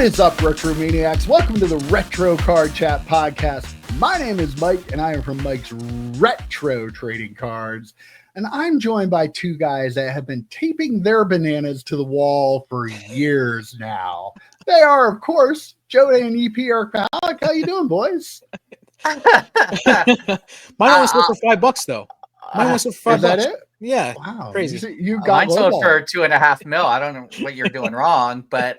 is up, RetroManiacs? Welcome to the Retro Card Chat Podcast. My name is Mike, and I am from Mike's Retro Trading Cards. And I'm joined by two guys that have been taping their bananas to the wall for years now. They are, of course, Joe and EP Alec. How you doing, boys? Mine only sold for $5 though. Mine only sold for $5. Is that it? Yeah. Wow. Crazy. You got mine sold for $2.5 million. I don't know what you're doing wrong, but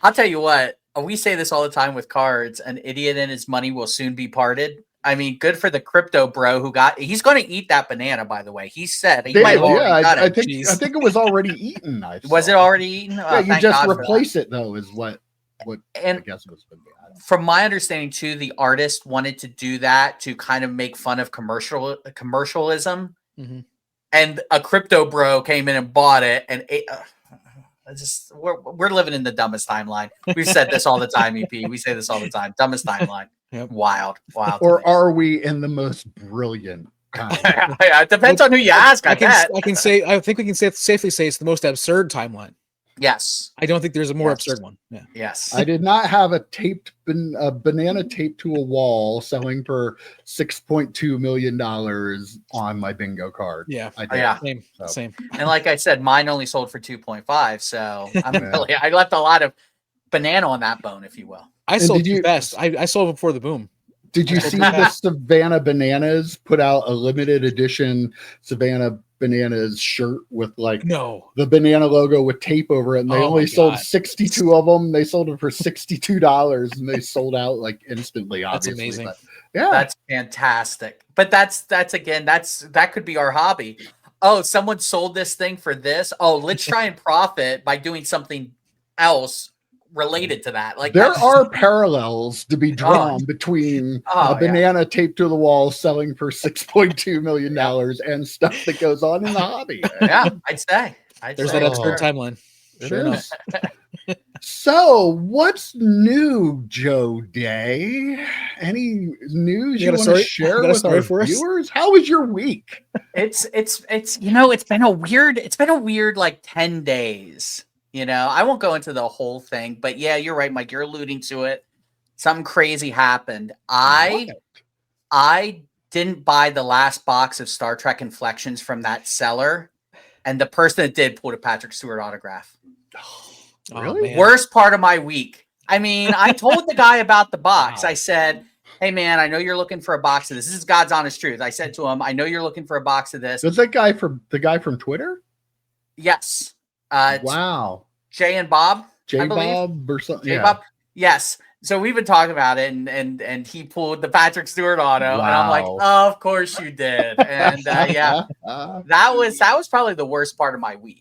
I'll tell you what. We say this all the time with cards. An idiot and his money will soon be parted. I mean, good for the crypto bro who he's going to eat that banana, by the way. He said he might have already done it. I think it was already eaten. Was it already eaten? Yeah, you just replace it though, is what and I guess it was. From my understanding too, the artist wanted to do that to kind of make fun of commercialism. Mm-hmm. And a crypto bro came in and bought it, and we're living in the dumbest timeline. We've said this all the time, EP. We say this all the time. Dumbest timeline. Yep. Wild. Or are we in the most brilliant time? Yeah, it depends on who you ask. I think we can safely say it's the most absurd timeline. Yes. I don't think there's a more absurd one. Yeah. Yes. I did not have a banana taped to a wall selling for $6.2 million on my bingo card. Yeah. I did. Yeah. Same. And like I said, mine only sold for 2.5. So I left a lot of banana on that bone, if you will. I sold too fast. I sold before the boom. Did you see the Savannah Bananas put out a limited edition Savannah Bananas shirt with the banana logo with tape over it? And they only sold 62 of them. They sold them for $62 and they sold out instantly. Obviously. That's amazing. But, yeah, that's fantastic. But that could be our hobby. Oh, someone sold this thing for this. Oh, let's try and profit by doing something else related to that. There are parallels to be drawn between a banana taped to the wall selling for $6.2 million and stuff that goes on in the hobby. Yeah, I'd say. There's that absurd timeline. Sure enough. So, what's new, Joe Day? Any news you want to share with our viewers? How was your week? It's been a weird 10 days. I won't go into the whole thing, but yeah, you're right, Mike. You're alluding to it. Something crazy happened. I didn't buy the last box of Star Trek Inflections from that seller, and the person that did pulled a Patrick Stewart autograph. Really? Worst part of my week. I mean, I told the guy about the box. Wow. I said, "Hey, man, I know you're looking for a box of this. This is God's honest truth." I said to him, "I know you're looking for a box of this." Was that the guy from Twitter? Yes. Wow. Jay and Bob. J Bob or something. J Bob. Yes. So we've been talking about it, and he pulled the Patrick Stewart auto, and I'm like, "Oh, of course you did." And that was probably the worst part of my week.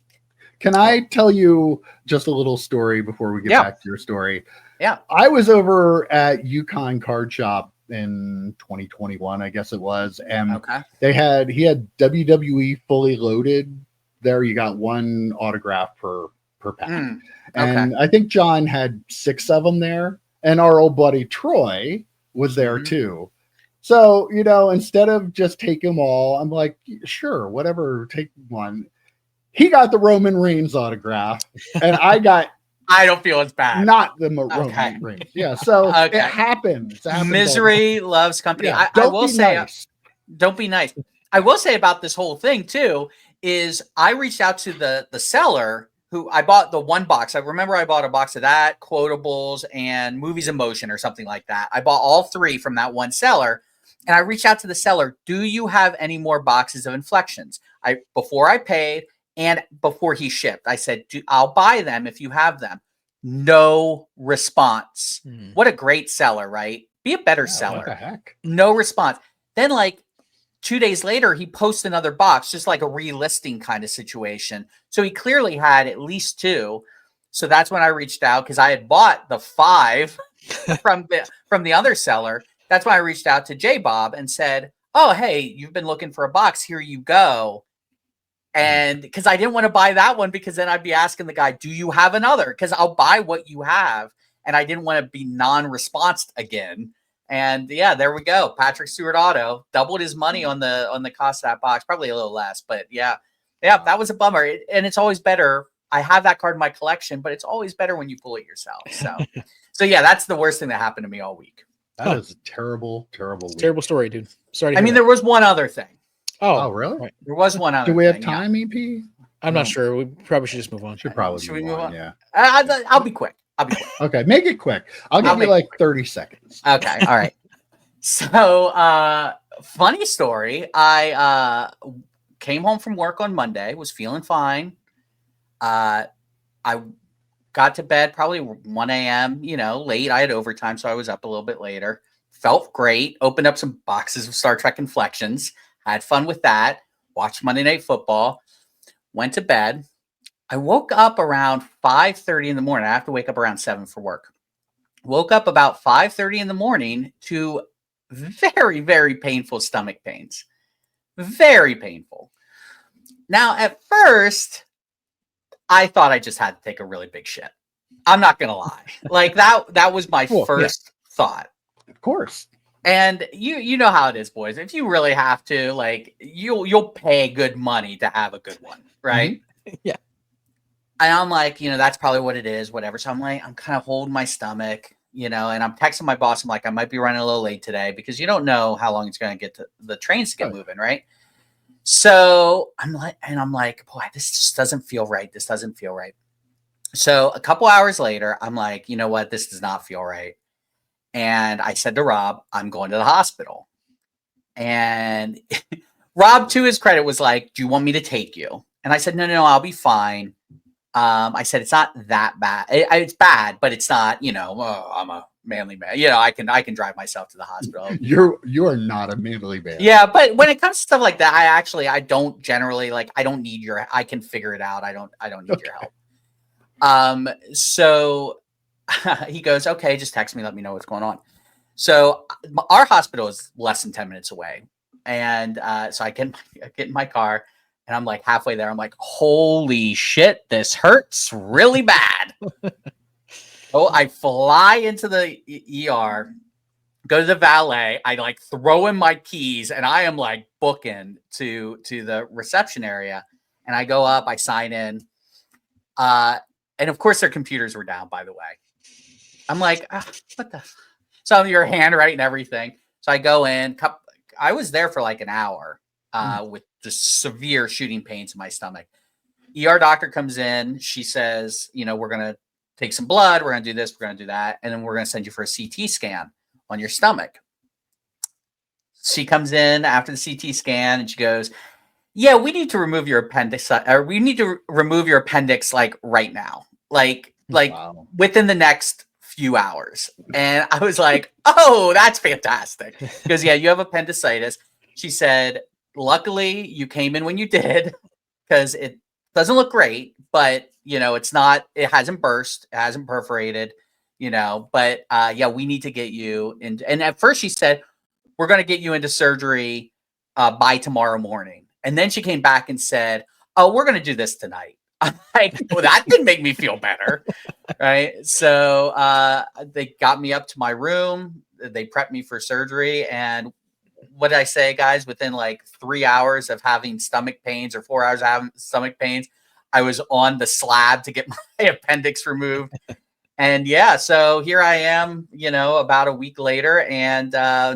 Can I tell you just a little story before we get back to your story? Yeah. I was over at Yukon Card Shop in 2021, I guess it was, and he had WWE Fully Loaded. There, you got one autograph per pack. And I think John had 6 of them there. And our old buddy Troy was there too. So, instead of just take them all, I'm like, sure, whatever, take one. He got the Roman Reigns autograph. And I don't feel it's bad. Not the Roman Reigns. Yeah, so it happens. Misery loves company. Yeah, I will say, don't be nice. I will say about this whole thing too, is I reached out to the seller who I bought the one box. I remember I bought a box of that, Quotables, and Movies in Motion or something like that. I bought all 3 from that one seller, and I reached out to the seller. Do you have any more boxes of Inflections? Before I paid and before he shipped, I said, I'll buy them if you have them. No response. What a great seller, right? Be a better seller. What the heck? No response. Then 2 days later, he posts another box, just like a relisting kind of situation. So he clearly had at least 2. So that's when I reached out, because I had bought the 5 from the other seller. That's when I reached out to J Bob and said, "Oh, hey, you've been looking for a box. Here you go." And because I didn't want to buy that one, because then I'd be asking the guy, "Do you have another?" Because I'll buy what you have. And I didn't want to be non-responsed again. And yeah, there we go. Patrick Stewart auto doubled his money on the cost of that box, probably a little less, but yeah, that was a bummer. And it's always better I have that card in my collection, but it's always better when you pull it yourself. So yeah, that's the worst thing that happened to me all week. That is a terrible, terrible week. Terrible story, dude. Sorry. I mean, there was one other thing. Oh, really? Right. There was one other thing. Do we have thing, time, EP? I'm not sure. We probably should just move on. Should we move on? Yeah. I'll be quick. Okay, make it quick. I'll give you like 30 seconds. Okay, all right. So, funny story. I came home from work on Monday, was feeling fine. I got to bed probably 1 a.m., late. I had overtime, so I was up a little bit later. Felt great. Opened up some boxes of Star Trek Inflections. Had fun with that. Watched Monday Night Football. Went to bed. I woke up around 5:30 in the morning. I have to wake up around 7 for work. Woke up about 5:30 in the morning to very, very painful stomach pains. Very painful. Now, at first, I thought I just had to take a really big shit. I'm not going to lie. Like that was my first thought. Of course. And you know how it is, boys. If you really have to, like, you'll pay good money to have a good one, right? Mm-hmm. Yeah. And I'm like, that's probably what it is, whatever. So I'm like, I'm kind of holding my stomach, and I'm texting my boss. I'm like, I might be running a little late today because you don't know how long it's going to get to the trains to get moving, right? So I'm like, boy, this just doesn't feel right. This doesn't feel right. So a couple hours later, I'm like, you know what? This does not feel right. And I said to Rob, I'm going to the hospital. And Rob, to his credit, was like, do you want me to take you? And I said, no, I'll be fine. I said, it's not that bad. It's bad, but it's not, I'm a manly man. I can drive myself to the hospital. You are not a manly man. Yeah, but when it comes to stuff like that, I don't generally I don't need I can figure it out. I don't need your help. So he goes, okay, just text me, let me know what's going on. So our hospital is less than 10 minutes away. And so I get in my car and I'm like halfway there. I'm like, holy shit, this hurts really bad. Oh, I fly into the ER, go to the valet. I throw in my keys and I am booking to the reception area. And I go up, I sign in. And of course their computers were down, by the way. I'm like, what the? So your handwriting and everything. So I go in. I was there for an hour with just severe shooting pains in my stomach. ER doctor comes in. She says, we're going to take some blood. We're going to do this. We're going to do that. And then we're going to send you for a CT scan on your stomach. She comes in after the CT scan and she goes, yeah, we need to remove your appendix. Or we need to remove your appendix right now. Wow. Within the next few hours. And I was like, oh, that's fantastic. Because yeah, you have appendicitis. She said, luckily you came in when you did because it doesn't look great, but it's not, it hasn't burst, it hasn't perforated, but yeah, we need to get you in. And at first she said, we're going to get you into surgery by tomorrow morning. And then she came back and said, oh, we're going to do this tonight. I'm like, well, that didn't make me feel better. Right. So they got me up to my room. They prepped me for surgery. And what did I say, guys? Within 3 hours of having stomach pains or 4 hours of having stomach pains, I was on the slab to get my appendix removed. And yeah, so here I am, about a week later and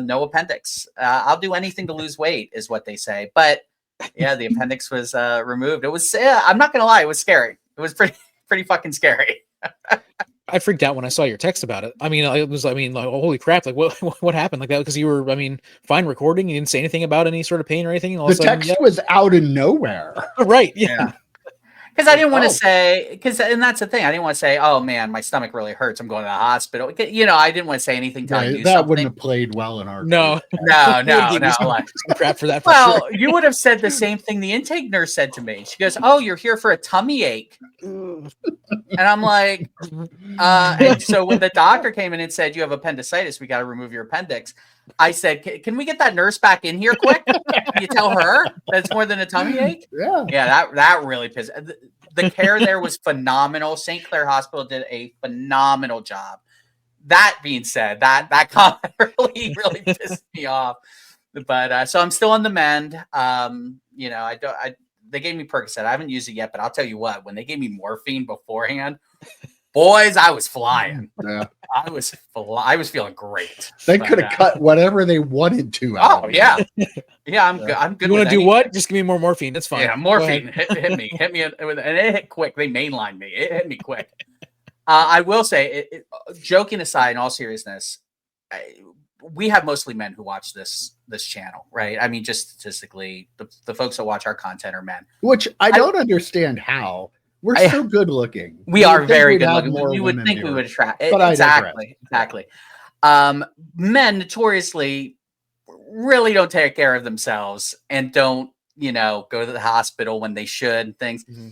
no appendix. I'll do anything to lose weight is what they say. But yeah, the appendix was removed. It was, I'm not going to lie, it was scary. It was pretty fucking scary. I freaked out when I saw your text about it. I mean, holy crap. What happened like that? Because you were, fine recording. You didn't say anything about any sort of pain or anything. The text was out of nowhere. Right. Yeah. Because I didn't want to say, and that's the thing. I didn't want to say, oh man, my stomach really hurts. I'm going to the hospital. I didn't want to say anything. That wouldn't have played well in our. No. Crap for that. You would have said the same thing the intake nurse said to me. She goes, oh, you're here for a tummy ache. And I'm like, and so when the doctor came in and said, you have appendicitis, we got to remove your appendix. I said, can we get that nurse back in here quick? Can you tell her that's more than a tummy ache? Yeah, that really pissed. The care there was phenomenal. St. Clair Hospital did a phenomenal job. That being said, that comment really pissed me off. But so I'm still on the mend. they gave me Percocet. I haven't used it yet, but I'll tell you what, when they gave me morphine beforehand, boys, I was flying. Yeah. I was feeling great. They could have cut whatever they wanted to out. Oh yeah. Yeah, I'm good. I'm good. You want to do what? Just give me more morphine. That's fine. Yeah, morphine. Hit me. And it hit quick. They mainlined me. It hit me quick. I will say, joking aside, in all seriousness, we have mostly men who watch this channel, right? I mean, just statistically, the folks that watch our content are men. Which I don't understand how. We're so good looking. We are very good looking. You would think we would attract. Exactly. Men notoriously really don't take care of themselves and don't, go to the hospital when they should and things. Mm-hmm.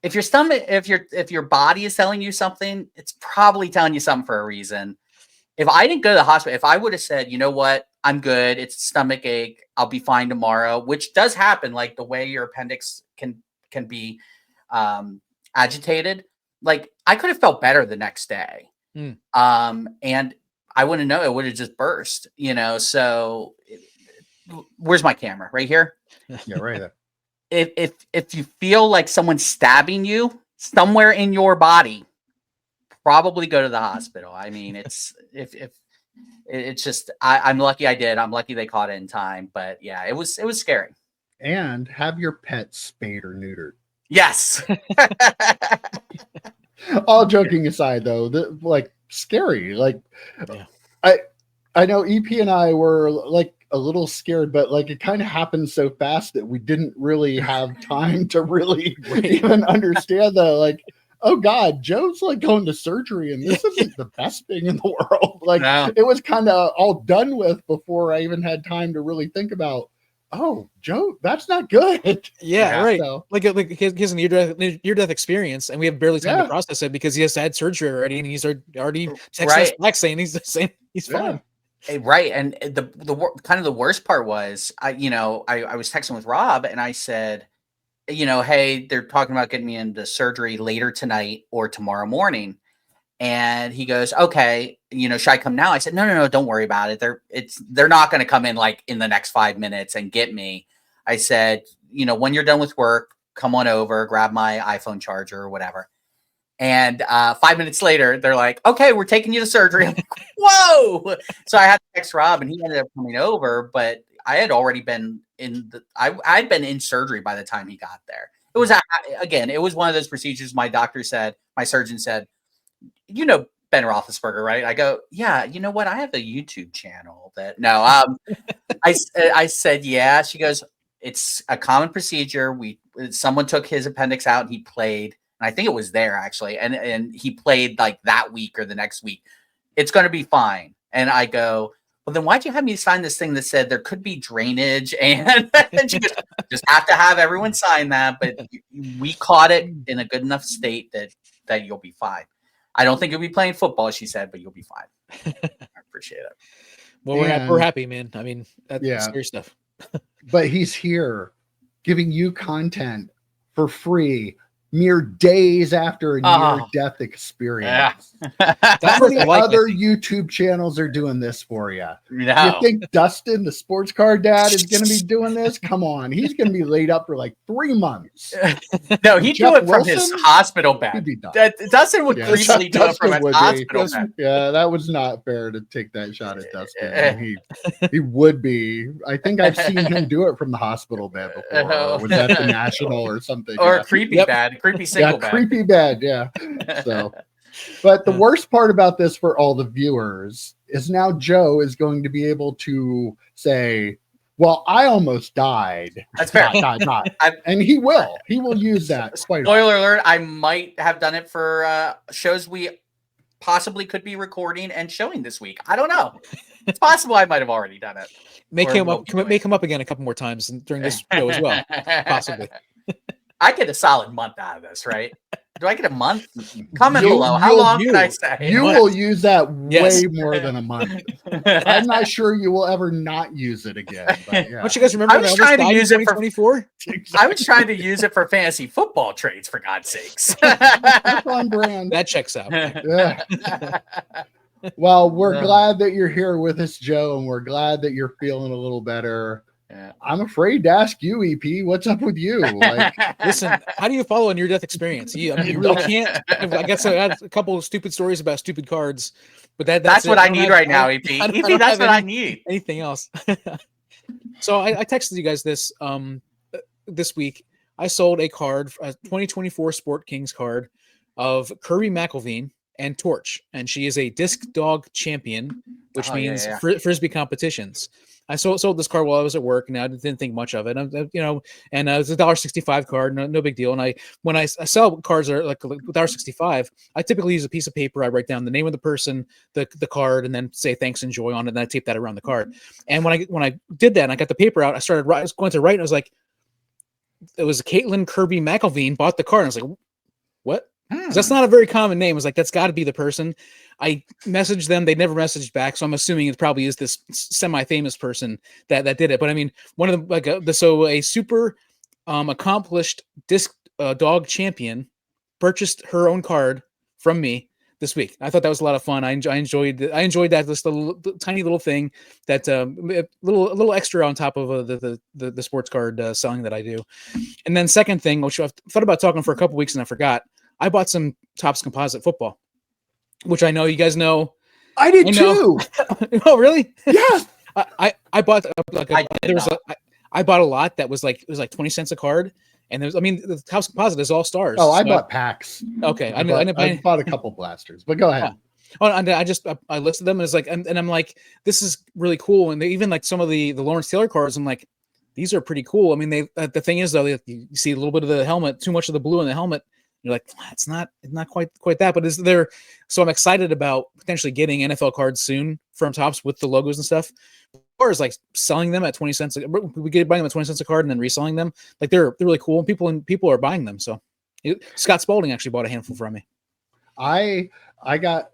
If your body is telling you something, it's probably telling you something for a reason. If I didn't go to the hospital, if I would have said, you know what, I'm good, it's a stomach ache, I'll be fine tomorrow, which does happen, like the way your appendix can be agitated, like I could have felt better the next day. And I wouldn't know, it would have just burst, so where's my camera? Right here? Yeah, right there. If you feel like someone's stabbing you somewhere in your body, probably go to the hospital. I mean, it's just I'm lucky I did. I'm lucky they caught it in time. But yeah, it was scary. And have your pet spayed or neutered. Yes. All joking aside, though, scary. I know EP and I were a little scared, but it kind of happened so fast that we didn't really have time to really even understand that. Oh God, Joe's going to surgery, and this isn't the best thing in the world. No. It was kind of all done with before I even had time to really think about. Oh, Joe, that's not good. Yeah, right. So, he has a near-death experience, and we have barely time to process it because he has had surgery already, and he's already texting us back saying he's fine. Right, and the kind of the worst part was, I was texting with Rob, and I said, hey, they're talking about getting me into surgery later tonight or tomorrow morning. And he goes, okay, should I come now? I said, no, don't worry about it. They're not going to come in in the next 5 minutes and get me. I said, when you're done with work, come on over, grab my iPhone charger or whatever. And 5 minutes later, they're like, okay, we're taking you to surgery. I'm like, whoa. So I had to text Rob, and he ended up coming over, but I had already been I'd been in surgery by the time he got there. It was, again, it was one of those procedures. My surgeon said, Ben Roethlisberger, right? I go, yeah, you know what? I have a YouTube channel I said, yeah. She goes, it's a common procedure. Someone took his appendix out and he played, and I think it was there actually. And he played that week or the next week. It's going to be fine. And I go, well, then why'd you have me sign this thing that said there could be drainage? And she goes, just have to have everyone sign that. But we caught it in a good enough state that you'll be fine. I don't think you'll be playing football, she said, but you'll be fine. I appreciate it. Well, we're happy, man. I mean, that's scary stuff. But he's here giving you content for free mere days after a near-death experience. Yeah. How many other YouTube channels are doing this for you? No. You think Dustin, the sports car dad, is going to be doing this? Come on. He's going to be laid up for 3 months. No, he'd do it from his hospital bed. Dustin would creepily do it from his hospital bed. Yeah, that was not fair to take that shot at Dustin. He would be. I think I've seen him do it from the hospital bed before. Or was that the National or something? Or a creepy bed. Creepy single bed. Creepy bed, yeah. So, but the worst part about this for all the viewers is now Joe is going to be able to say, well, I almost died. That's fair. And he will use that. Spoiler alert, I might have done it for shows we possibly could be recording and showing this week. I don't know. It's possible I might have already done it. Make him up again a couple more times during this show as well. Possibly. I get a solid month out of this, right? Do I get a month? Comment below. How long can I say? You will use that way more than a month. I'm not sure you will ever not use it again. But yeah. Don't you guys remember? I was trying to use it for. I was trying to use it for fantasy football trades, for God's sakes. That's on brand. That checks out. Yeah. Well, we're glad that you're here with us, Joe, and we're glad that you're feeling a little better. I'm afraid to ask you, EP. What's up with you? Like, listen, how do you follow a near-death experience? I mean, you really can't. I guess I had a couple of stupid stories about stupid cards, but that's what I need right now, EP. EP, that's what I need. Anything else? So I texted you guys this this week. I sold a card, a 2024 Sport Kings card of Kirby McElveen and Torch, and she is a disc dog champion, which means frisbee competitions. I sold this card while I was at work, and I didn't think much of it. And it's a $1.65 card, no big deal. And when I sell cards that are like $1.65, I typically use a piece of paper. I write down the name of the person, the card, and then say thanks, enjoy on it. And I tape that around the card. And when I did that, and I got the paper out, I was going to write, and I was like, it was Caitlin Kirby McElveen bought the card. And I was like, what? That's not a very common name. I was like, that's got to be the person. I messaged them. They never messaged back. So I'm assuming it probably is this semi-famous person that did it. But I mean, one of them, a super accomplished disc dog champion purchased her own card from me this week. I thought that was a lot of fun. I enjoyed that. This tiny little thing that a little extra on top of the sports card selling that I do. And then second thing, which I've thought about talking for a couple weeks and I forgot. I bought some Topps Composite football, which I know you guys know. I did too. Oh, really? Yeah. I bought I bought a lot that was like, it was like 20 cents a card. And the Topps Composite is all stars. Oh, I bought packs. Okay. I bought a couple blasters, but go ahead. Oh, and I listed them and it's like, and I'm like, this is really cool. And they even like some of the Lawrence Taylor cards, I'm like, these are pretty cool. I mean, the thing is though, you see a little bit of the helmet, too much of the blue in the helmet. You're like, it's not quite that, but is there? So I'm excited about potentially getting NFL cards soon from Topps with the logos and stuff. Or is like selling them at 20 cents. We get buying them at 20 cents a card and then reselling them. Like they're really cool. And people are buying them. So Scott Spalding actually bought a handful from me. I got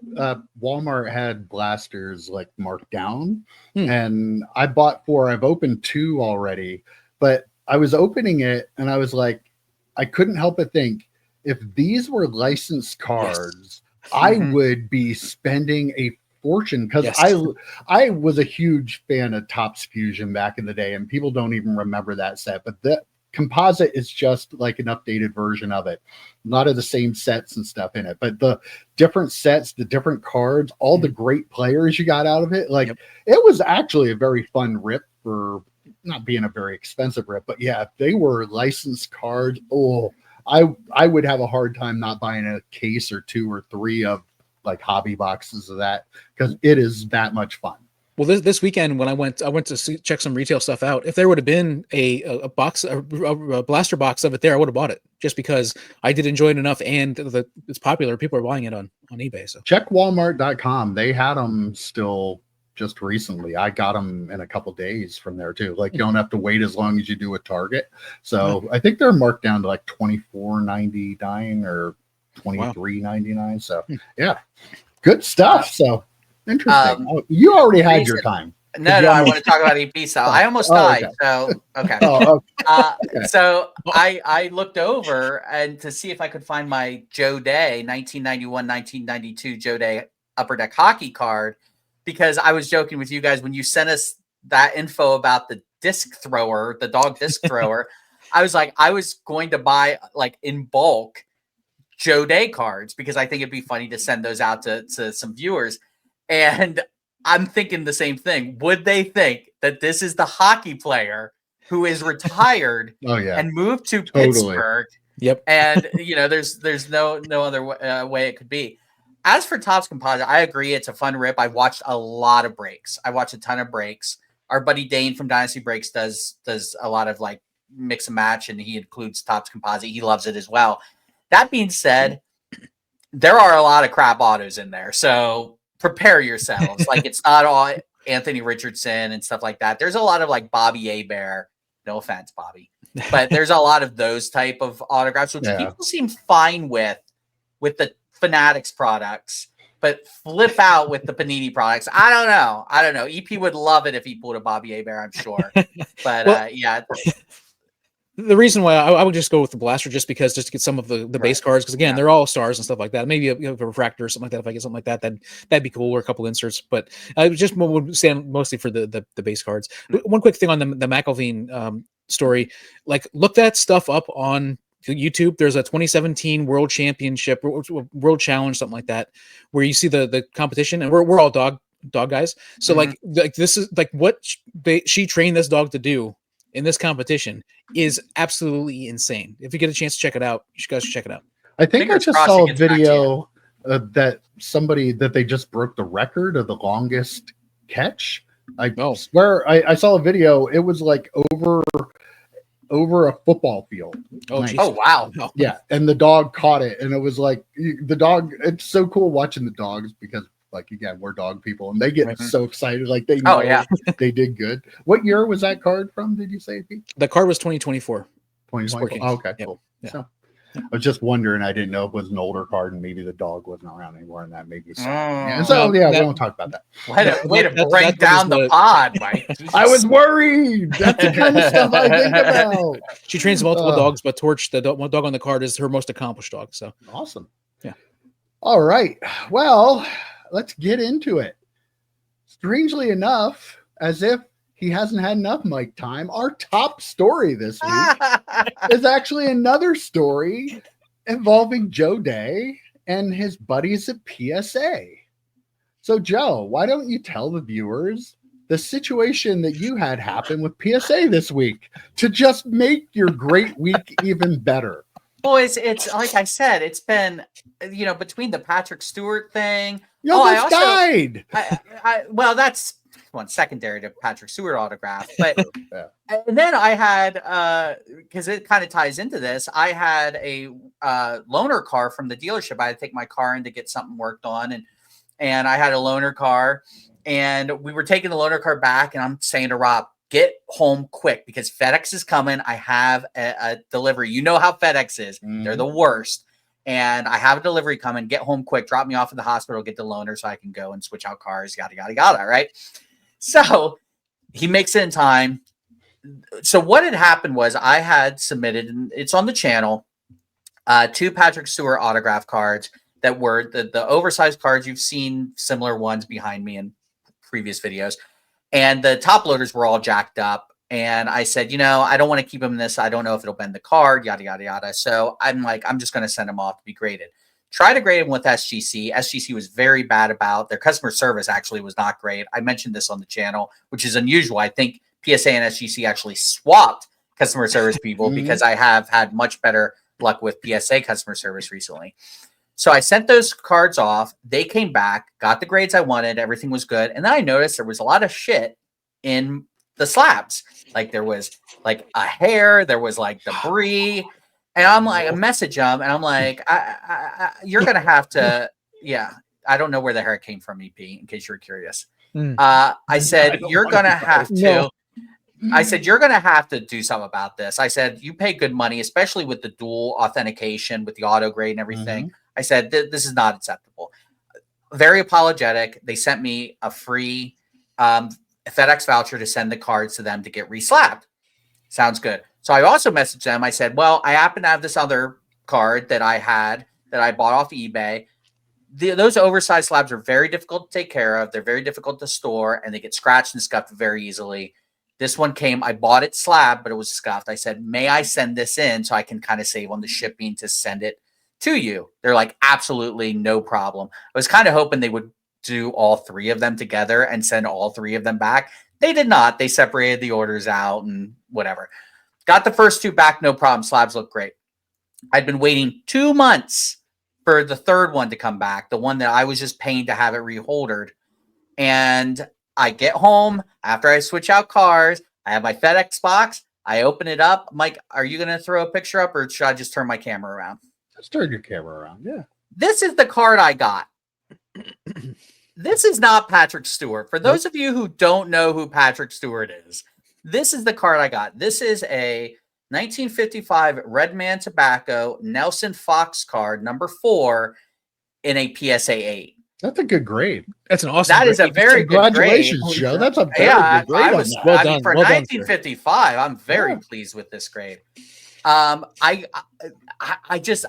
Walmart had blasters like marked down, and I bought 4. I've opened 2 already, but I was opening it and I was like, I couldn't help but think, if these were licensed cards, I would be spending a fortune because I was a huge fan of Topps Fusion back in the day, and people don't even remember that set. But the composite is just like an updated version of it. A lot of the same sets and stuff in it, but the different sets, the different cards, all the great players you got out of it. Like it was actually a very fun rip for not being a very expensive rip, but yeah, if they were licensed cards, I would have a hard time not buying a case or 2 or 3 of like hobby boxes of that because it is that much fun. Well, this weekend when I went to check some retail stuff out. If there would have been a blaster box of it there, I would have bought it just because I did enjoy it enough, and it's popular. People are buying it on eBay. So check Walmart.com. They had them still just recently. I got them in a couple days from there too. Like you don't have to wait as long as you do at Target. So I think they're marked down to like $24.99 or $23.99. So yeah, good stuff. So interesting. You already had your time. No, I want to talk about EP. So I almost died. Okay. So okay. So I looked over and to see if I could find my Joe Day 1991-1992 Joe Day Upper Deck hockey card. Because I was joking with you guys when you sent us that info about the disc thrower, the dog disc thrower. I was like, I was going to buy like in bulk Joe Day cards because I think it'd be funny to send those out to some viewers. And I'm thinking the same thing. Would they think that this is the hockey player who is retired and moved to Pittsburgh? Yep. And there's no other way it could be. As for Topps Composite, I agree. It's a fun rip. I watched a lot of breaks. I watched a ton of breaks. Our buddy Dane from Dynasty Breaks does a lot of like mix and match, and he includes Topps Composite. He loves it as well. That being said, there are a lot of crap autos in there. So prepare yourselves. Like it's not all Anthony Richardson and stuff like that. There's a lot of like Bobby Hebert. No offense, Bobby. But there's a lot of those type of autographs, which people seem fine with the Fanatics products, but flip out with the Panini products. I don't know. EP would love it if he pulled a Bobby Hebert, I'm sure. But The reason why I would just go with the blaster, just because, just to get some of the base cards, because again, they're all stars and stuff like that. Maybe a refractor or something like that. If I get something like that, that'd be cool, or a couple inserts. But I just would stand mostly for the base cards. One quick thing on the McElveen story, like, look that stuff up on YouTube. There's a 2017 World Championship, World Challenge, something like that, where you see the competition, and we're all dog guys. So like this is like what she trained this dog to do in this competition is absolutely insane. If you get a chance to check it out, you guys should check it out. I think I just saw a video that somebody that they just broke the record of the longest catch. I swear I saw a video. It was like over a football field. Oh, nice. Oh wow. Yeah, and the dog caught it, and it was like the dog. It's so cool watching the dogs, because, like, again, we're dog people, and they get so excited, like they know they did good. What year was that card from? Did you say, Pete? The card was 2024. 2024. Oh, okay, cool. Yeah. So I was just wondering. I didn't know if it was an older card, and maybe the dog wasn't around anymore, and that made me sad. We won't talk about that. Way to break down the pod, Mike. I was worried. That's the kind of stuff I think about. She trains multiple dogs, but Torch, the one dog on the card, is her most accomplished dog. So awesome. Yeah. All right. Well, let's get into it. Strangely enough, as if he hasn't had enough mic time, our top story this week is actually another story involving Joe Day and his buddies at PSA. So, Joe, why don't you tell the viewers the situation that you had happen with PSA this week to just make your great week even better? Boys, it's like I said, it's been, between the Patrick Stewart thing. You almost died. Well, that's one secondary to Patrick Stewart autograph. But and then I had, because it kind of ties into this, I had a loaner car from the dealership. I had to take my car in to get something worked on, and I had a loaner car, and we were taking the loaner car back, and I'm saying to Rob, get home quick because FedEx is coming. I have a delivery. You know how FedEx is. They're the worst. And I have a delivery coming. Get home quick. Drop me off at the hospital. Get the loaner so I can go and switch out cars. Yada, yada, yada. Right? So he makes it in time. So what had happened was I had submitted, and it's on the channel, 2 Patrick Stewart autograph cards that were the oversized cards. You've seen similar ones behind me in previous videos. And the top loaders were all jacked up. And I said, I don't want to keep them in this. I don't know if it'll bend the card, yada, yada, yada. So I'm like, I'm just going to send them off to be graded. Try to grade them with SGC. SGC was very bad about their customer service. Actually was not great. I mentioned this on the channel, which is unusual. I think PSA and SGC actually swapped customer service people because I have had much better luck with PSA customer service recently. So I sent those cards off. They came back, got the grades I wanted. Everything was good. And then I noticed there was a lot of shit in the slabs. Like there was like a hair, there was like debris. And I'm like, I message them and I'm like, you're going to have to, I don't know where the hair came from, EP, in case you're curious. I said, you're going to have to. I said, you're going to have to do something about this. I said, you pay good money, especially with the dual authentication, with the auto grade and everything. I said, this is not acceptable. Very apologetic. They sent me a free FedEx voucher to send the cards to them to get reslabbed. Sounds good. So I also messaged them. I said, well, I happen to have this other card that I had that I bought off eBay. Those oversized slabs are very difficult to take care of. They're very difficult to store, and they get scratched and scuffed very easily. This one came, I bought it slab, but it was scuffed. I said, may I send this in so I can kind of save on the shipping to send it to you? They're like, absolutely no problem. I was kind of hoping they would do all 3 of them together and send all 3 of them back. They did not. They separated the orders out and whatever. Got the first 2 back, no problem. Slabs look great. I'd been waiting 2 months for the 3rd one to come back, the one that I was just paying to have it reholdered. And I get home after I switch out cars. I have my FedEx box. I open it up. Mike, are you going to throw a picture up or should I just turn my camera around? Just turn your camera around. Yeah. This is the card I got. This is not Patrick Stewart. For those of you who don't know who Patrick Stewart is, this is the card I got. This is a 1955 Redman Tobacco Nelson Fox card, number 4 in a PSA 8. That's a good grade. That's an awesome. That is a very good grade. Congratulations, Joe. That's a very good grade. Well done. For well 1955, done, I'm very pleased with this grade. I just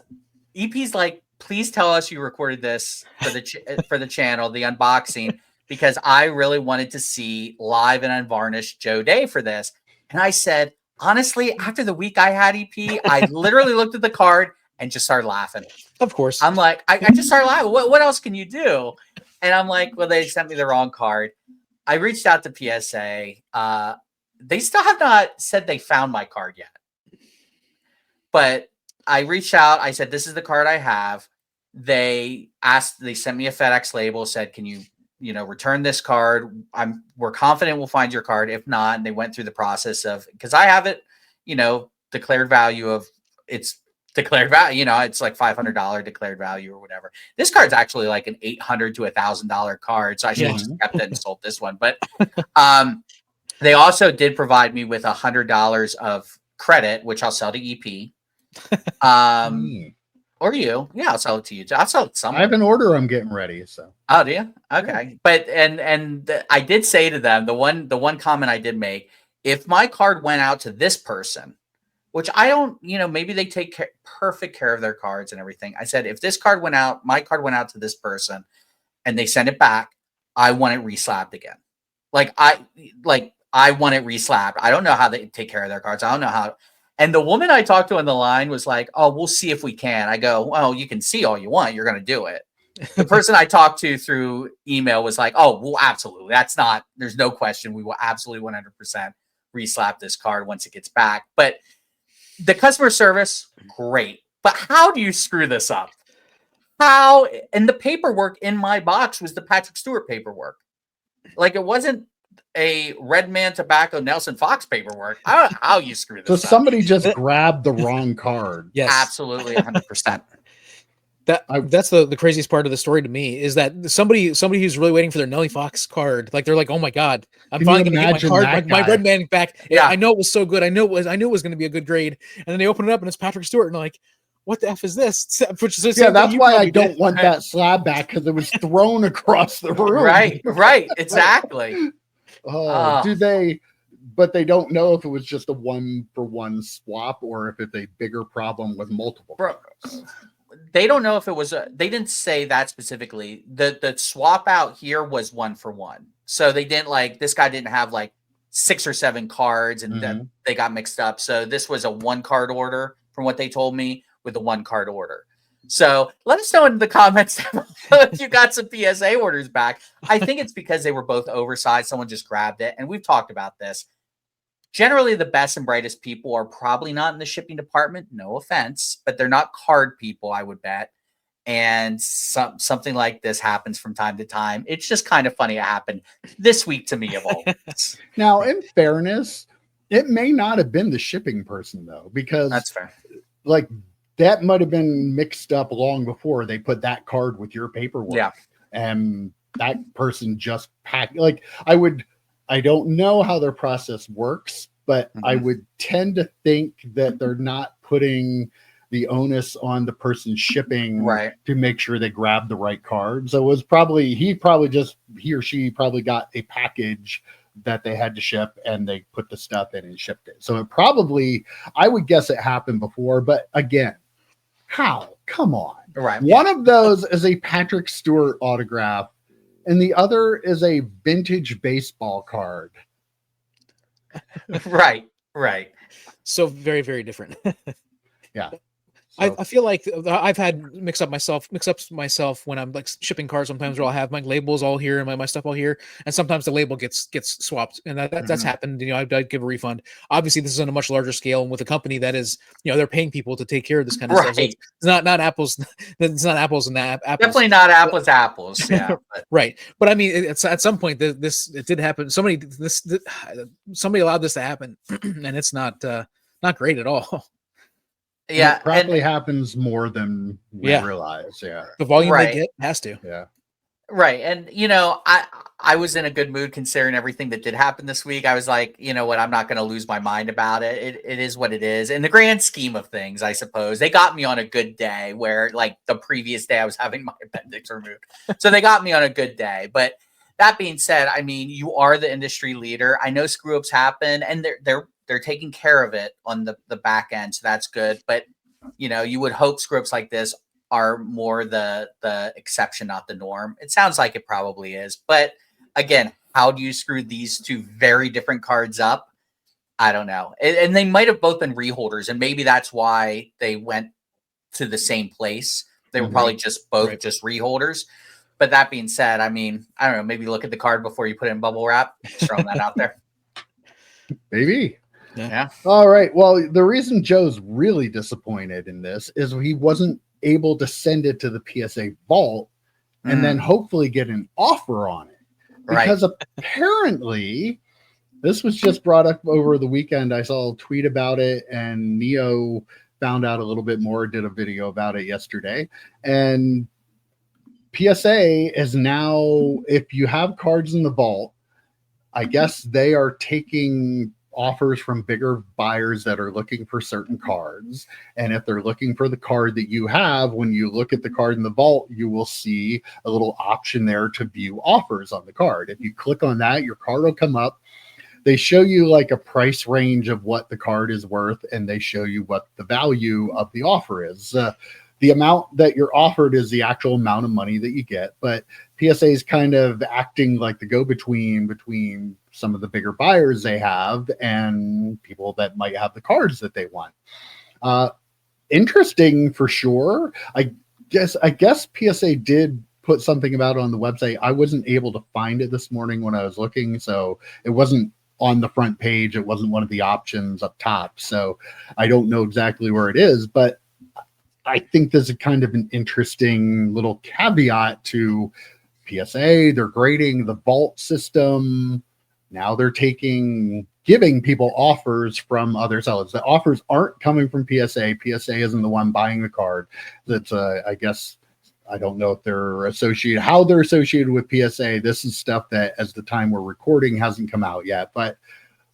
EP's like, please tell us you recorded this for the channel, the unboxing, because I really wanted to see live and unvarnished Joe Day for this. And I said, honestly, after the week I had EP, I literally looked at the card and just started laughing. Of course. I'm like, I just started laughing. What else can you do? And I'm like, well, they sent me the wrong card. I reached out to PSA. They still have not said they found my card yet. But I reached out. I said, this is the card I have. They sent me a FedEx label, said, can you return this card? We're confident we'll find your card. If not, and they went through the process of, because I have it, declared value of its declared value, it's like $500 declared value or whatever. This card's actually like an $800 to $1,000 card. So I should have just kept it and sold this one. But they also did provide me with $100 of credit, which I'll sell to EP. Or you. Yeah, I'll sell it to you. I'll sell it to someone. I have an order I'm getting ready. So. Oh, do you? Okay. Yeah. But and I did say to them, the one comment I did make, if my card went out to this person, which I don't, maybe they take perfect care of their cards and everything. I said, if this card went out, my card went out to this person and they send it back, I want it reslapped again. I want it reslapped. I don't know how they take care of their cards. I don't know how. And the woman I talked to on the line was like, oh, we'll see if we can. I go, well, you can see all you want. You're going to do it. The person I talked to through email was like, oh, well, absolutely. There's no question. We will absolutely 100% reslap this card once it gets back. But the customer service, great. But how do you screw this up? How? And the paperwork in my box was the Patrick Stewart paperwork. It wasn't a Red Man Tobacco Nelson Fox paperwork. I don't know how you screw this up. So somebody just grabbed the wrong card. Yes. Absolutely 100%. That's the craziest part of the story to me, is that somebody who's really waiting for their Nelly Fox card, they're like, oh my God, I'm finally gonna get my card, my Red Man back. Yeah, I know it was so good. I knew it was going to be a good grade. And then they open it up and it's Patrick Stewart, and they're like, what the F is this? That's why I don't want that slab back, because it was thrown across the room. Right, exactly. But they don't know if it was just a 1-for-1 swap or if it's a bigger problem with multiple cards. They don't know if it was they didn't say that specifically. The swap out here was 1-for-1. So they didn't this guy didn't have 6 or 7 cards and they got mixed up. So this was a 1-card order from what they told me, with a 1-card order. So let us know in the comments if you got some PSA orders back. I think it's because they were both oversized. Someone just grabbed it. And we've talked about this. Generally, the best and brightest people are probably not in the shipping department. No offense, but they're not card people, I would bet. And something like this happens from time to time. It's just kind of funny it happened this week to me of all. Now, in fairness, it may not have been the shipping person, though, because that's fair. That might have been mixed up long before they put that card with your paperwork. Yeah. And that person just packed. I don't know how their process works, but I would tend to think that they're not putting the onus on the person shipping to make sure they grab the right card. So it was probably, he or she probably got a package that they had to ship and they put the stuff in and shipped it. So it probably, I would guess it happened before, but again, how? Come on. Right. One of those is a Patrick Stewart autograph and the other is a vintage baseball card. Right. So very, very different. Yeah. I feel like I've had mix-ups myself when I'm shipping cards sometimes, where I'll have my labels all here and my stuff all here, and sometimes the label gets swapped, and that's happened. I'd give a refund. Obviously, this is on a much larger scale, and with a company that is, they're paying people to take care of this kind of stuff. So it's not apples. It's not apples and apples. Definitely not apples to apples. Yeah. Right. But I mean, it's at some point it did happen. Somebody allowed this to happen, and it's not great at all. Yeah, it probably happens more than we realize. Yeah, the volume they get has to. Yeah, right. And I was in a good mood considering everything that did happen this week. I was like, you know what? I'm not going to lose my mind about it. It is what it is. In the grand scheme of things, I suppose they got me on a good day where like the previous day I was having my appendix removed. So they got me on a good day. But that being said, I mean, you are the industry leader. I know screw ups happen and they're taking care of it on the back end. So that's good. But you know, you would hope screw ups like this are more the exception, not the norm. It sounds like it probably is, but again, how do you screw these two very different cards up? I don't know. And they might have both been reholders, and maybe that's why they went to the same place. They were probably just both just reholders. But that being said, I mean, I don't know, maybe look at the card before you put it in bubble wrap. Just throwing that out there. Maybe. Yeah. All right. Well, the reason Joe's really disappointed in this is he wasn't able to send it to the PSA Vault and then hopefully get an offer on it. Because apparently this was just brought up over the weekend. I saw a tweet about it, and Neo found out a little bit more, did a video about it yesterday. And PSA is now, if you have cards in the vault, I guess they are taking offers from bigger buyers that are looking for certain cards. And if they're looking for the card that you have, when you look at the card in the vault, you will see a little option there to view offers on the card. If you click on that, your card will come up. They show you like a price range of what the card is worth, and they show you what the value of the offer is. The amount that you're offered is the actual amount of money that you get, but PSA is kind of acting like the go-between between some of the bigger buyers they have and people that might have the cards that they want. Interesting for sure. I guess PSA did put something about it on the website. I wasn't able to find it this morning when I was looking, so it wasn't on the front page. It wasn't one of the options up top, so I don't know exactly where it is, but I think there's a kind of an interesting little caveat to PSA. They're grading the vault system. Now they're giving people offers from other sellers. The offers aren't coming from PSA. PSA isn't the one buying the card. That's, I guess, I don't know if they're how they're associated with PSA. This is stuff that, as the time we're recording, hasn't come out yet. But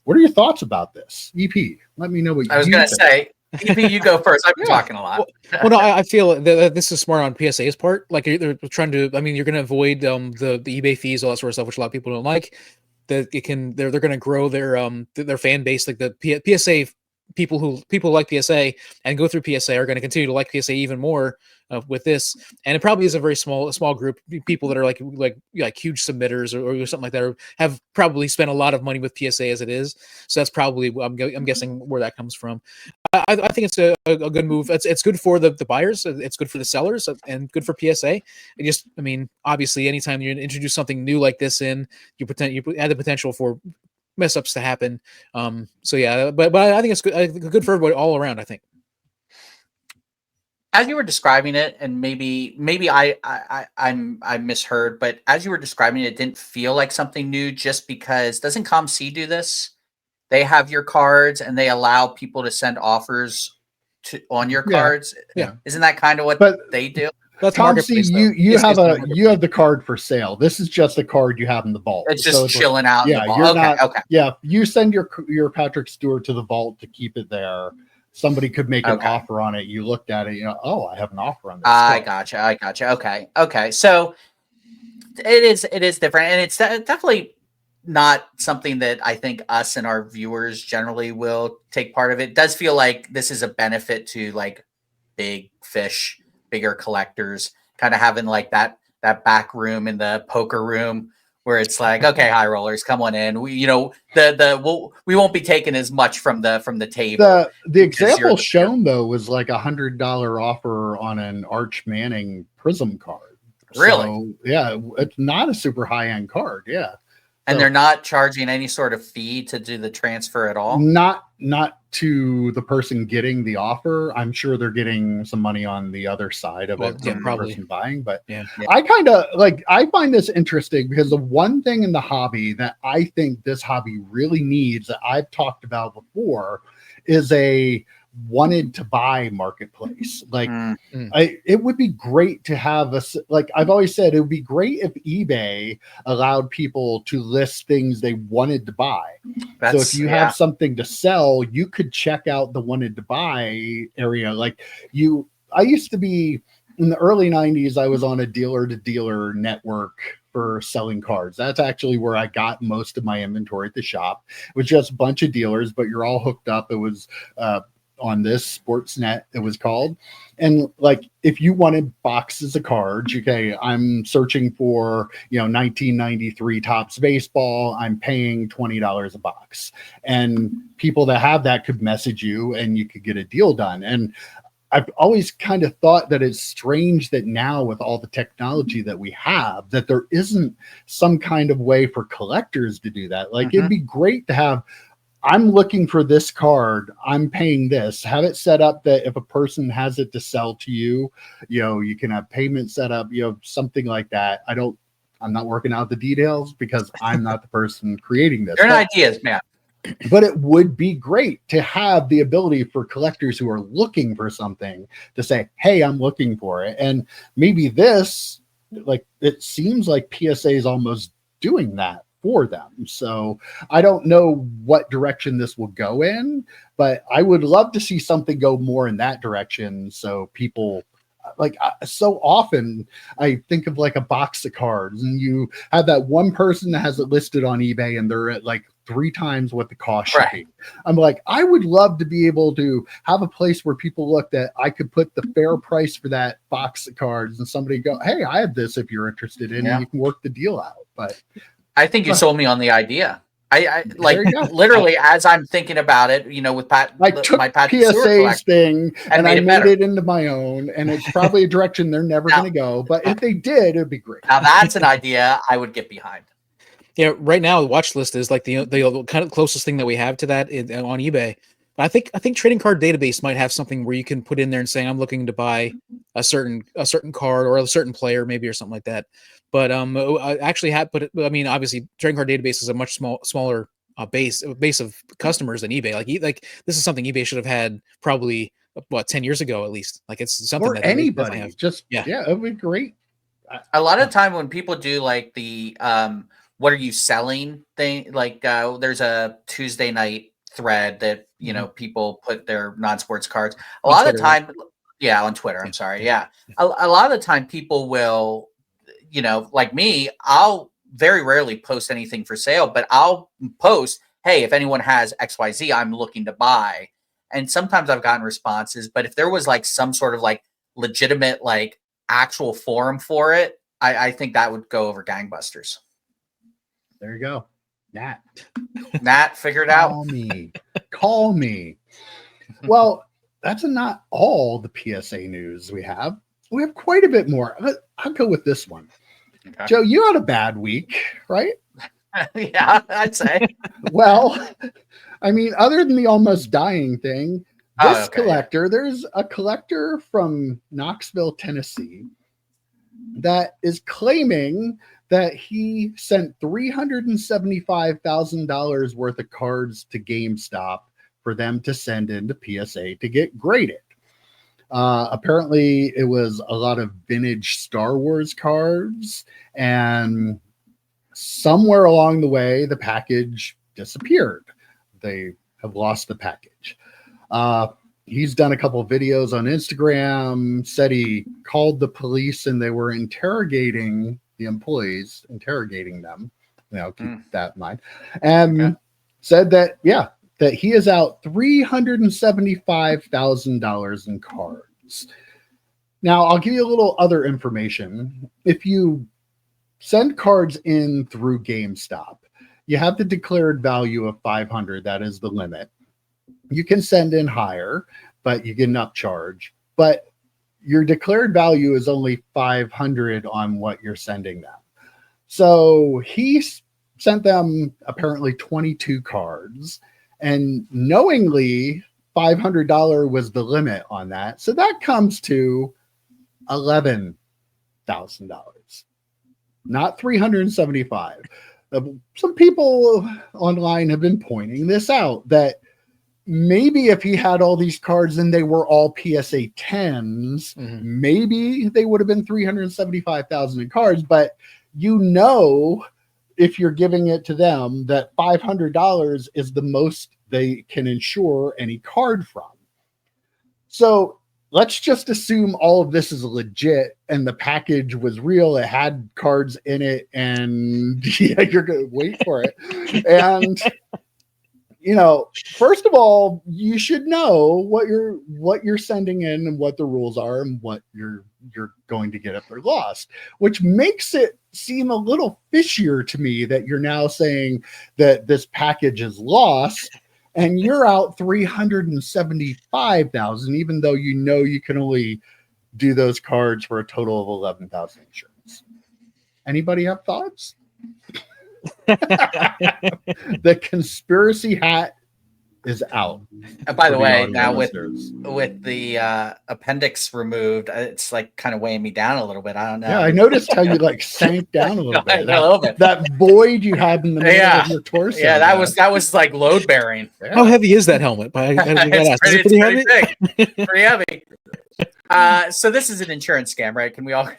what are your thoughts about this? EP, let me know what I was going to say. EP, you go first. I've been talking a lot. Well, no, I feel that this is smart on PSA's part. Like they're trying to. I mean, you're going to avoid the eBay fees, all that sort of stuff, which a lot of people don't like. That it can. They're going to grow their fan base. Like the PSA people like PSA and go through PSA are going to continue to like PSA even more with this. And it probably is a very small group people that are like huge submitters or something like that, or have probably spent a lot of money with PSA as it is. So that's probably I'm guessing where that comes from. I think it's a good move. It's good for the buyers. It's good for the sellers and good for PSA. I mean, obviously, anytime you introduce something new like this in, you add the potential for mess ups to happen. So yeah, but I think it's good for everybody all around. I think. As you were describing it, and maybe I misheard, but as you were describing it, it didn't feel like something new. Just because doesn't ComC do this? They have your cards and they allow people to send offers on your cards. Yeah. Isn't that kind of what they do? That's ComC, you have the card for sale. This is just a card you have in the vault. It's just chilling out. Yeah, in the vault. you're not. Okay. Yeah, you send your Patrick Stewart to the vault to keep it there. Somebody could make an offer on it. You looked at it, oh, I have an offer on this. I gotcha. Okay. So it is different, and it's definitely not something that I think us and our viewers generally will take part of. It does feel like this is a benefit to like big fish, bigger collectors, kind of having like that back room in the poker room where it's like, okay, high rollers, come on in. We won't be taking as much from the table. The example shown though was like $100 offer on an Arch Manning Prism card. Really? So, yeah, it's not a super high end card. Yeah. And they're not charging any sort of fee to do the transfer at all? Not to the person getting the offer. I'm sure they're getting some money on the other side of it from the person buying. But I find this interesting because the one thing in the hobby that I think this hobby really needs that I've talked about before is a wanted to buy marketplace. Like it would be great to have like I've always said, it would be great if eBay allowed people to list things they wanted to buy. So if you have something to sell, you could check out the wanted to buy area. Like I used to be in the early 90s, I was on a dealer to dealer network for selling cards. That's actually where I got most of my inventory at the shop. It was just a bunch of dealers, but you're all hooked up. It was on this Sportsnet, it was called. And like, if you wanted boxes of cards, okay, I'm searching for, 1993 Topps baseball. I'm paying $20 a box. And people that have that could message you and you could get a deal done. And I've always kind of thought that it's strange that now with all the technology that we have, that there isn't some kind of way for collectors to do that. Like it'd be great to have, I'm looking for this card, I'm paying this, have it set up that if a person has it to sell to you, you can have payment set up, something like that. I'm not working out the details because I'm not the person creating this. They're ideas, man. But it would be great to have the ability for collectors who are looking for something to say, hey, I'm looking for it. And maybe this, like, it seems like PSA is almost doing that for them. So I don't know what direction this will go in, but I would love to see something go more in that direction. So people, like, so often I think of like a box of cards and you have that one person that has it listed on eBay and they're at like 3 times what the cost should be. I'm like, I would love to be able to have a place where people look that I could put the fair price for that box of cards and somebody go, hey, I have this if you're interested in, and you can work the deal out. But I think you sold me on the idea. I like literally as I'm thinking about it, with I took my PSA's thing and I made it into my own, and it's probably a direction they're never going to go. But if they did, it'd be great. Now that's an idea I would get behind. Yeah, right now the watch list is like the kind of closest thing that we have to that on eBay. I think Trading Card Database might have something where you can put in there and say I'm looking to buy a certain card or a certain player maybe or something like that. But I actually had I mean, obviously Trading Card Database is a much smaller base of customers than eBay. Like this is something eBay should have had probably 10 years ago at least. Like it's something or that anybody it would be great. A lot of time when people do like the what are you selling thing, like there's a Tuesday night thread that people put their non-sports cards a lot of the time. On Twitter. I'm sorry. A lot of the time people will, like me, I'll very rarely post anything for sale, but I'll post, hey, if anyone has XYZ, I'm looking to buy. And sometimes I've gotten responses, but if there was like some sort of like legitimate, like actual forum for it, I think that would go over gangbusters. There you go. Nat, figure it out. Call me. Well, that's not all the PSA news we have. We have quite a bit more. I'll go with this one. Okay. Joe, you had a bad week, right? Yeah, I'd say. Well, I mean, other than the almost dying thing, this collector, there's a collector from Knoxville, Tennessee, that is claiming that he sent $375,000 worth of cards to GameStop for them to send into PSA to get graded. Apparently, it was a lot of vintage Star Wars cards, and somewhere along the way, the package disappeared. They have lost the package. He's done a couple of videos on Instagram, said he called the police and they were interrogating the employees, interrogating them. Keep that in mind. And said that, that he is out $375,000 in cards. Now, I'll give you a little other information. If you send cards in through GameStop, you have the declared value of $500. That is the limit. You can send in higher, but you get an upcharge. But your declared value is only $500 on what you're sending them. So he sent them apparently 22 cards, and knowingly $500 was the limit on that. So that comes to $11,000, not $375,000. Some people online have been pointing this out, that maybe if he had all these cards and they were all PSA 10s, maybe they would have been 375,000 in cards. But if you're giving it to them, that $500 is the most they can insure any card from. So let's just assume all of this is legit and the package was real. It had cards in it, and you're going to wait for it. And first of all, you should know what you're sending in and what the rules are and what you're going to get if they're lost, which makes it seem a little fishier to me that you're now saying that this package is lost and you're out 375,000, even though you can only do those cards for a total of 11,000 insurance. Anybody have thoughts? The conspiracy hat is out. And by the way, now with the appendix removed, it's like kind of weighing me down a little bit. I don't know. Yeah, I noticed how you like sank down a little bit. That void you had in the middle of your torso. Yeah, that was like load bearing. Yeah. How heavy is that helmet? It's pretty big. Pretty heavy. So this is an insurance scam, right? Can we all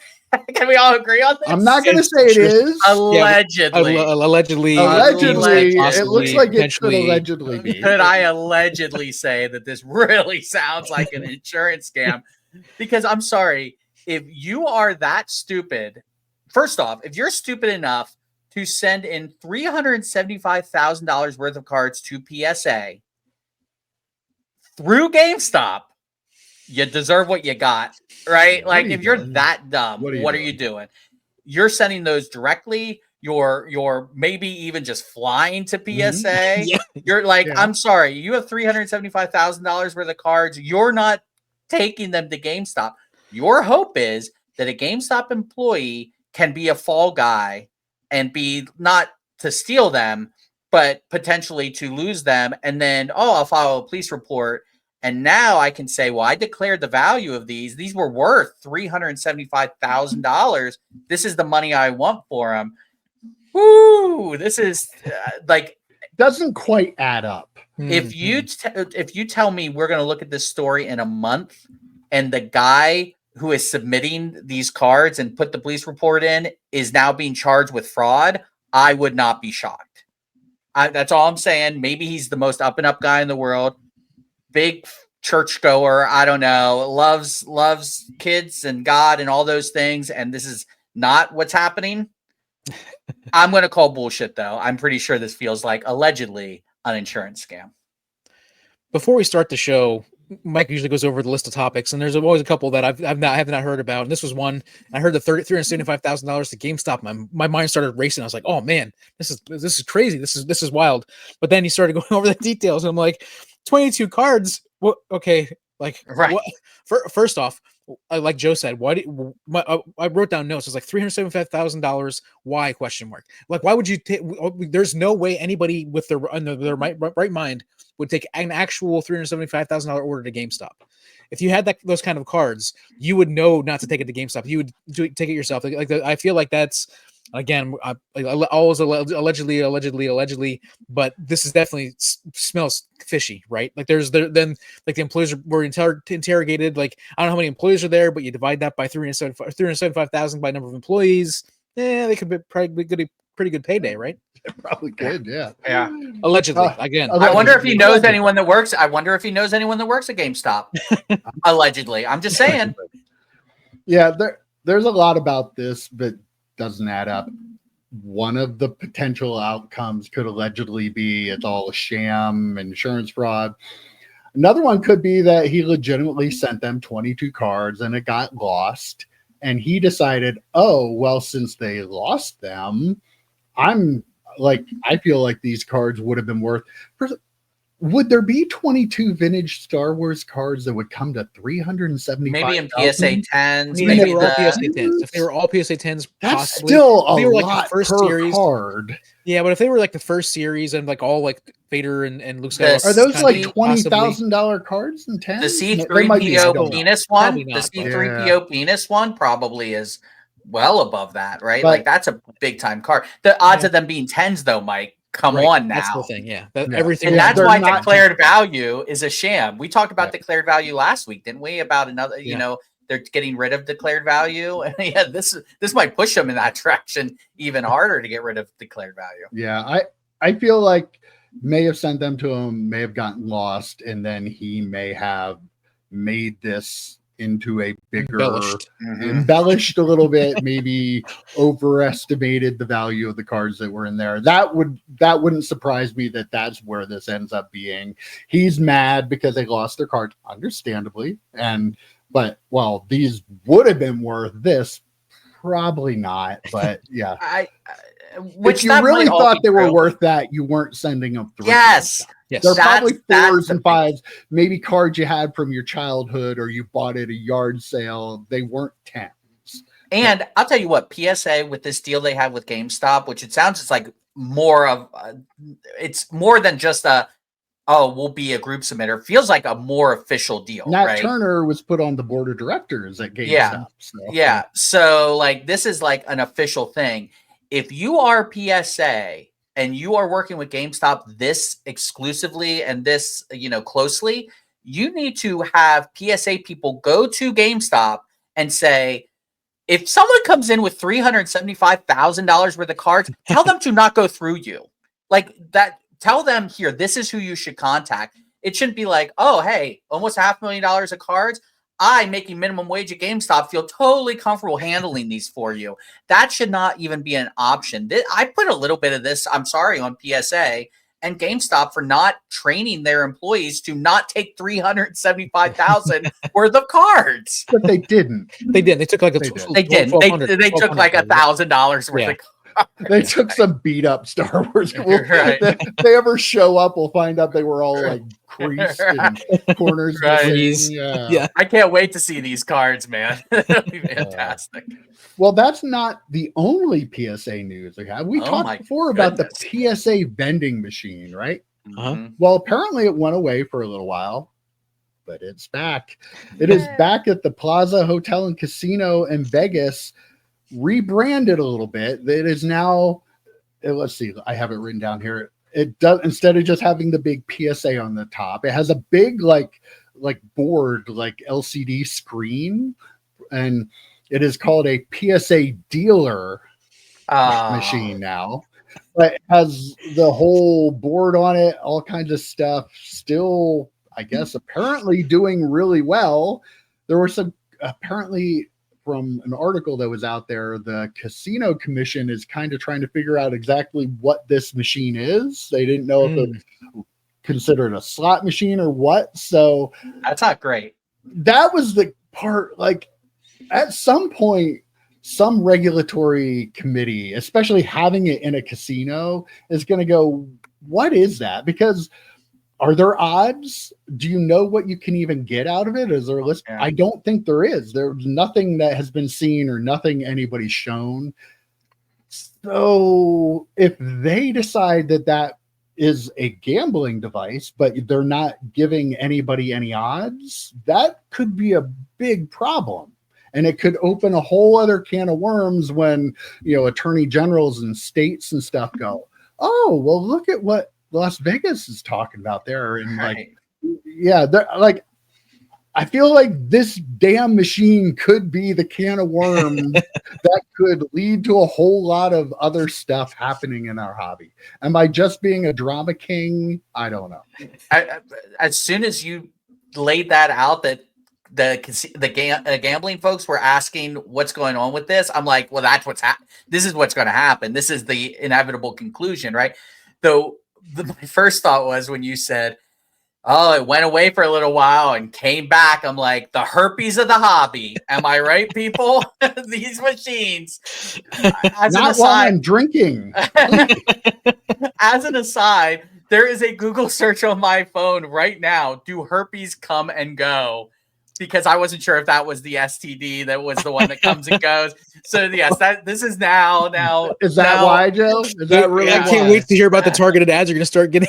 agree on this? I'm not going to say it is. Allegedly. Allegedly. It looks like it could allegedly be. Could I allegedly say that this really sounds like an insurance scam? Because I'm sorry, if you are that stupid, first off, if you're stupid enough to send in $375,000 worth of cards to PSA through GameStop, you deserve what you got, right? Like, if you're that dumb, what are you doing? You're sending those directly. You're maybe even just flying to PSA. Yeah. You're like, I'm sorry, you have $375,000 worth of cards. You're not taking them to GameStop. Your hope is that a GameStop employee can be a fall guy and be not to steal them, but potentially to lose them. And then, I'll file a police report. And now I can say, well, I declared the value of these. These were worth $375,000. This is the money I want for them. Woo! This is doesn't quite add up. If you tell me we're going to look at this story in a month, and the guy who is submitting these cards and put the police report in is now being charged with fraud, I would not be shocked. That's all I'm saying. Maybe he's the most up and up guy in the world. Big churchgoer, I don't know, loves kids and God and all those things, and this is not what's happening. I'm going to call bullshit, though. I'm pretty sure this feels like allegedly an insurance scam. Before we start the show, Mike usually goes over the list of topics, and there's always a couple that I have not heard about. And this was one. I heard the $375,000 to GameStop. My mind started racing. I was like, "Oh man, this is crazy. This is wild." But then he started going over the details, and I'm like, 22 cards. Well, okay, like right. What, first off, like Joe said, I wrote down notes. It's like $375,000. Why? Question mark. Like, why would you take? There's no way anybody with their right mind would take an actual $375,000 order to GameStop. If you had those kind of cards, you would know not to take it to GameStop. You would take it yourself. I feel like that's. Again, always allegedly, but this is definitely smells fishy, right? Like then the employees were interrogated. Like, I don't know how many employees are there, but you divide that by 375,000 by number of employees. They could be probably pretty good payday, right? Probably could, yeah. Allegedly, again. I wonder if he knows anyone that works. I wonder if he knows anyone that works at GameStop. Allegedly, I'm just saying. Yeah, there's a lot about this, but doesn't add up. One of the potential outcomes could allegedly be it's all a sham, insurance fraud. Another one could be that he legitimately sent them 22 cards and it got lost. And he decided, since they lost them, I feel like these cards would have been worth. Would there be 22 vintage Star Wars cards that would come to 375? Maybe in PSA 10s. Maybe they were all PSA 10s. If they were all PSA 10s, that's possibly. Still a lot like the first per series, card. Yeah, but if they were like the first series and like all like Vader and Luke Skywalker, are those like $20,000 cards in 10? The C3PO penis one, the C3PO penis one probably is well above that, right? Like that's a big time card. The odds of them being 10s, though, Mike, Come on now. That's the thing. Yeah. Yeah. Everything. And that's they're why not- declared value is a sham. We talked about Right. declared value last week, didn't we? About another, you know, they're getting rid of declared value. And yeah, this might push them in that direction even harder to get rid of declared value. Yeah, I feel like may have sent them to him, may have gotten lost, and then he may have made this into a bigger embellished a little bit, maybe overestimated the value of the cards that were in there. That wouldn't surprise me that that's where this ends up being. He's mad because they lost their cards, understandably, but well, these would have been worth this, probably not, but yeah. Which if you really thought they were worth that, you weren't sending them through. Yes. They're probably 4s and 5s, maybe cards you had from your childhood or you bought at a yard sale. They weren't 10s. And I'll tell you what, PSA with this deal they have with GameStop, which it sounds it's like more of, it's more than just we'll be a group submitter. Feels like a more official deal. Nat right? Turner was put on the board of directors at GameStop. Yeah. Yeah. So like this is like an official thing. If you are PSA and you are working with GameStop this exclusively and this, closely, you need to have PSA people go to GameStop and say, if someone comes in with $375,000 worth of cards, tell them to not go through you. Like that, tell them here, this is who you should contact. It shouldn't be like, oh, hey, almost $500,000 of cards. I, making minimum wage at GameStop, feel totally comfortable handling these for you. That should not even be an option. I put a little bit of this, I'm sorry, on PSA and GameStop for not training their employees to not take $375,000 worth of cards. But they didn't. They did. They took like They took like $1,000 worth of cards. They took some beat up Star Wars. Right. If they ever show up, we'll find out they were all like creased and corners. Yeah. I can't wait to see these cards, man. That'll be fantastic. Well, that's not the only PSA news we have. We talked before about the PSA vending machine, right? Uh-huh. Well, apparently it went away for a little while, but it's back. It is back at the Plaza Hotel and Casino in Vegas, rebranded a little bit. It is now, let's see, I have it written down here. It does, instead of just having the big PSA on the top, it has a big like board, like LCD screen, and it is called a PSA Dealer Machine now. But it has the whole board on it, all kinds of stuff. Still, I guess, apparently doing really well. There were some, apparently, from an article that was out there, the Casino Commission is kind of trying to figure out exactly what this machine is. They didn't know if it was considered a slot machine or what. So that's not great. That was the part, like, at some point, some regulatory committee, especially having it in a casino, is going to go, what is that? Because are there odds? Do you know what you can even get out of it? Is there a list? Yeah. I don't think there is. There's nothing that has been seen or nothing anybody's shown. So if they decide that that is a gambling device, but they're not giving anybody any odds, that could be a big problem. And it could open a whole other can of worms when, attorney generals and states and stuff go, oh, well, look at what Las Vegas is talking about there. And I feel like this damn machine could be the can of worms that could lead to a whole lot of other stuff happening in our hobby. Am I just being a drama king? I don't know. As soon as you laid that out, that the gambling folks were asking what's going on with this, I'm like, well, that's this is what's going to happen. This is the inevitable conclusion, right? Though my first thought was when you said, oh, it went away for a little while and came back, I'm like, the herpes of the hobby. Am I right, people? These machines. Not while I'm drinking. As an aside, there is a Google search on my phone right now. Do herpes come and go? Because I wasn't sure if that was the STD that was the one that comes and goes. So yes, this is now. Is that why, Joe? Is that really? I can't wait to hear about the targeted ads you're going to start getting.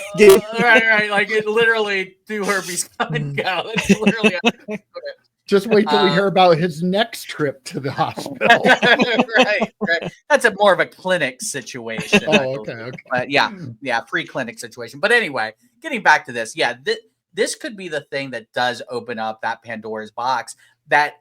Right. Like it literally do herpes come and go. It's literally. Just wait till we hear about his next trip to the hospital. right. That's a more of a clinic situation. Okay. But yeah, free clinic situation. But anyway, getting back to this, this could be the thing that does open up that Pandora's box. That,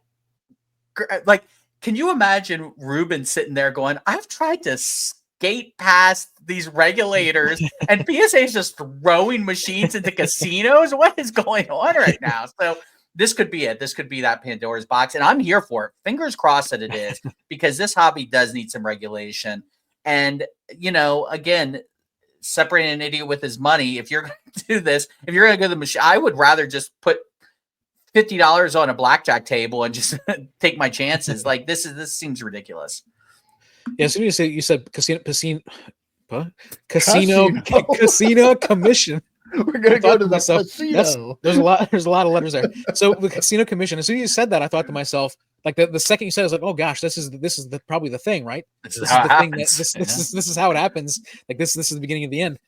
like, can you imagine Ruben sitting there going, "I've tried to skate past these regulators, and PSA is just throwing machines into casinos. What is going on right now?" So this could be it. This could be that Pandora's box. And I'm here for it. Fingers crossed that it is, because this hobby does need some regulation. And, again, separating an idiot with his money. If you're going to do this, if you're going to go to the machine, I would rather just put $50 on a blackjack table and just take my chances. Like, this seems ridiculous. Yeah. So you said casino commission. We're gonna go to the casino. There's a lot of letters there. So the casino commission. As soon as you said that, I thought to myself, like the second you said it, I was like, oh gosh, this is probably the thing, right? This is the thing that this is how it happens. Like this is the beginning of the end.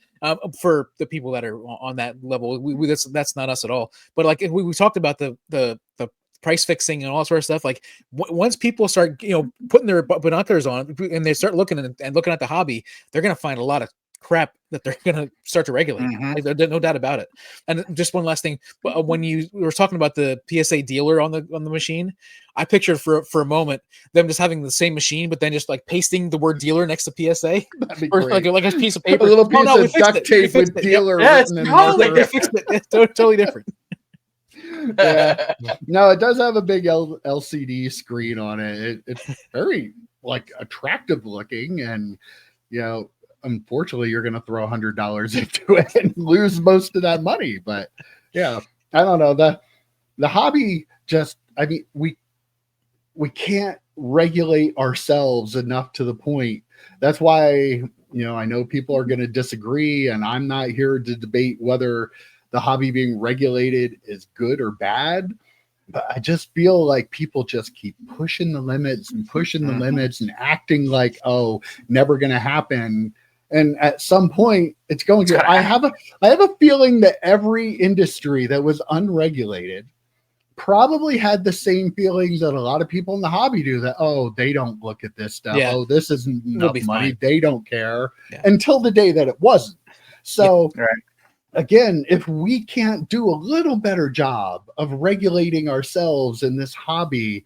For the people that are on that level, that's not us at all. But like we talked about the price fixing and all that sort of stuff. Like once people start putting their binoculars on and they start looking at the hobby, they're gonna find a lot of crap that they're going to start to regulate. Like, there's no doubt about it. And just one last thing, when we were talking about the PSA dealer on the machine, I pictured for a moment them just having the same machine, but then just like pasting the word dealer next to PSA, or like a piece of paper, a little piece of duct tape with dealer. Yeah, it's totally they fixed it. It's totally different. Yeah, no, it does have a big LCD screen on it. It's very like attractive looking, and unfortunately, you're going to throw $100 into it and lose most of that money. But yeah, I don't know. The hobby just, I mean, we can't regulate ourselves enough to the point. That's why, I know people are going to disagree, and I'm not here to debate whether the hobby being regulated is good or bad. But I just feel like people just keep pushing the limits and acting like, oh, never going to happen. And at some point, it's going to. I have a feeling that every industry that was unregulated probably had the same feelings that a lot of people in the hobby do. That they don't look at this stuff. Yeah. Oh, this isn't enough money. Fine. They don't care until the day that it wasn't. So again, if we can't do a little better job of regulating ourselves in this hobby,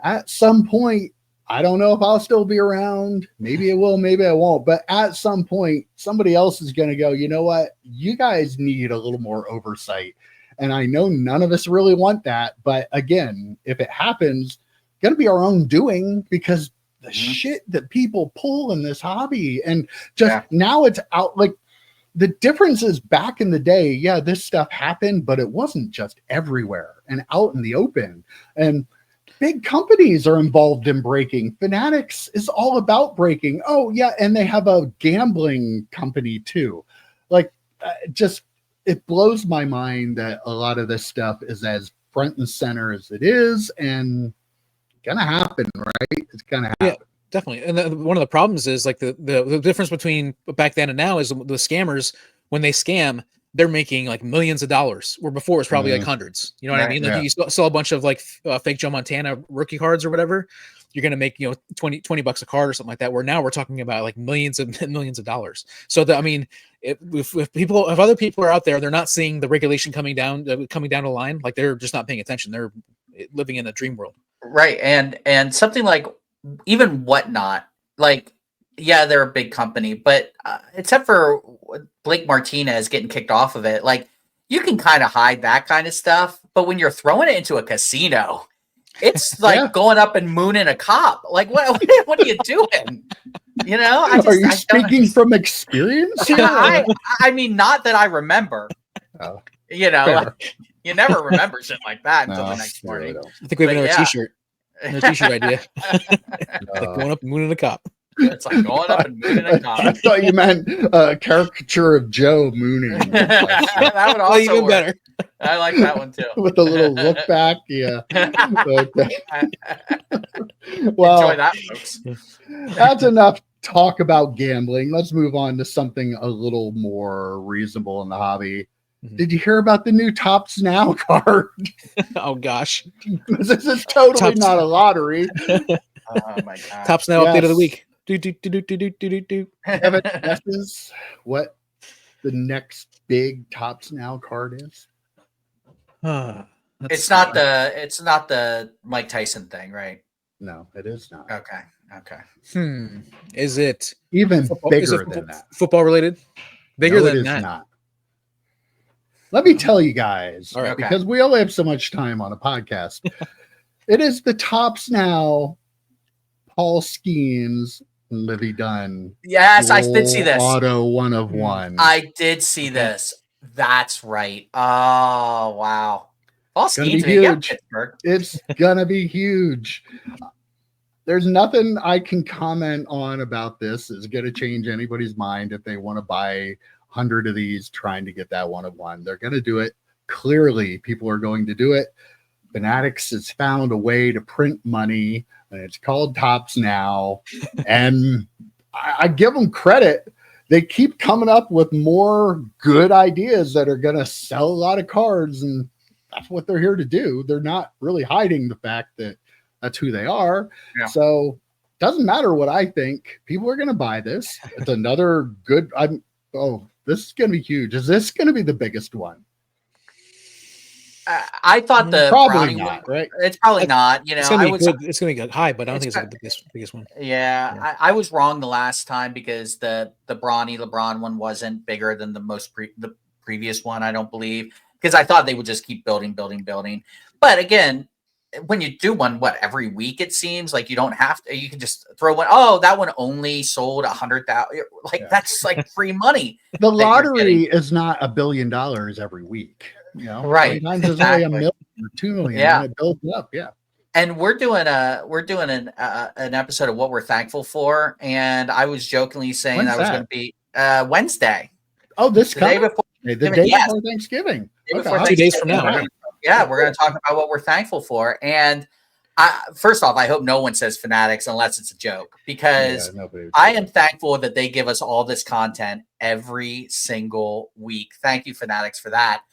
at some point. I don't know if I'll still be around. Maybe it will, maybe I won't. But at some point, somebody else is going to go, you know what? You guys need a little more oversight. And I know none of us really want that. But again, if it happens, it's going to be our own doing, because the shit that people pull in this hobby, and just now it's out. Like the difference is back in the day, this stuff happened, but it wasn't just everywhere and out in the open. And big companies are involved in breaking. Fanatics is all about breaking. Oh, yeah. And they have a gambling company too. Like, it blows my mind that a lot of this stuff is as front and center as it is, and gonna happen, right? It's gonna happen. Yeah, definitely. And one of the problems is like the difference between back then and now is the scammers, when they scam, they're making like millions of dollars, where before it was probably like hundreds. You know what I mean? Like you saw a bunch of like fake Joe Montana rookie cards or whatever. You're going to make, $20 a card or something like that. Where now we're talking about like millions and millions of dollars. So if other people are out there, they're not seeing the regulation coming down the line. Like they're just not paying attention. They're living in a dream world. Right. And something like even Whatnot, like, yeah, they're a big company, but except for Blake Martinez getting kicked off of it, like you can kind of hide that kind of stuff. But when you're throwing it into a casino, it's like going up and mooning a cop. Like, what are you doing? Are you speaking from experience here? I mean, not that I remember. Oh, like, you never remember shit like that until the next morning. I think we have another t-shirt. Another t-shirt idea. Like going up and mooning a cop. It's like going up and mooning a cop. I thought you meant a caricature of Joe mooning. That would also even work. Better. I like that one too. With a little look back, yeah. Well, enjoy that, folks. That's enough talk about gambling. Let's move on to something a little more reasonable in the hobby. Did you hear about the new Tops Now card? Oh gosh, this is totally Tops. not a lottery. Oh my god! Tops Now update of the week. Do. Evan guesses what the next big Tops Now card is? It's not the Mike Tyson thing, right? No, it is not. Okay. Is it even football, bigger than that? Football related? Bigger than it is that? Not. Let me tell you guys, All right, because we only have so much time on a podcast. It is the Tops Now Paul Skeens Livy Dunn. Yes, I did see this. Auto 1 of 1. I did see this. That's right. Oh wow. Paul Skeens, huge. It's gonna be huge. There's nothing I can comment on about this is going to change anybody's mind if they want to buy 100 of these trying to get that 1 of 1. They're going to do it. Clearly, people are going to do it. Fanatics has found a way to print money, and it's called Tops Now. And I give them credit. They keep coming up with more good ideas that are going to sell a lot of cards, and that's what they're here to do. They're not really hiding the fact that that's who they are. Yeah. So doesn't matter what I think. People are going to buy this. It's another good. This is going to be huge. Is this going to be the biggest one? I thought the probably not. Right? It's probably not. You know, it's going to be good, high, but I don't think it's the biggest one. Yeah. I was wrong the last time because the Bronny LeBron one wasn't bigger than the previous one. I don't believe, because I thought they would just keep building. But again, when you do one, every week, it seems like you don't have to, you can just throw one. Oh, that one only sold 100,000. That's like free money. The lottery is not $1 billion every week, you know, right? Sometimes there's only $1 million or $2 million. Yeah. And it builds up. Yeah. And we're doing an episode of what we're thankful for. And I was jokingly saying that was going to be Wednesday. Oh, the day before Thanksgiving. 2 days from now. We're going to talk about what we're thankful for. And first off, I hope no one says Fanatics unless it's a joke, because I am thankful that they give us all this content every single week. Thank you, Fanatics, for that.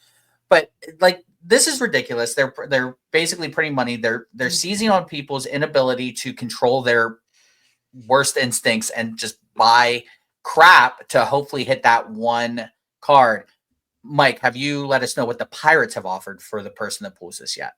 But this is ridiculous. They're basically printing money. They're seizing on people's inability to control their worst instincts and just buy crap to hopefully hit that one card. Mike, have you let us know what the Pirates have offered for the person that pulls this yet?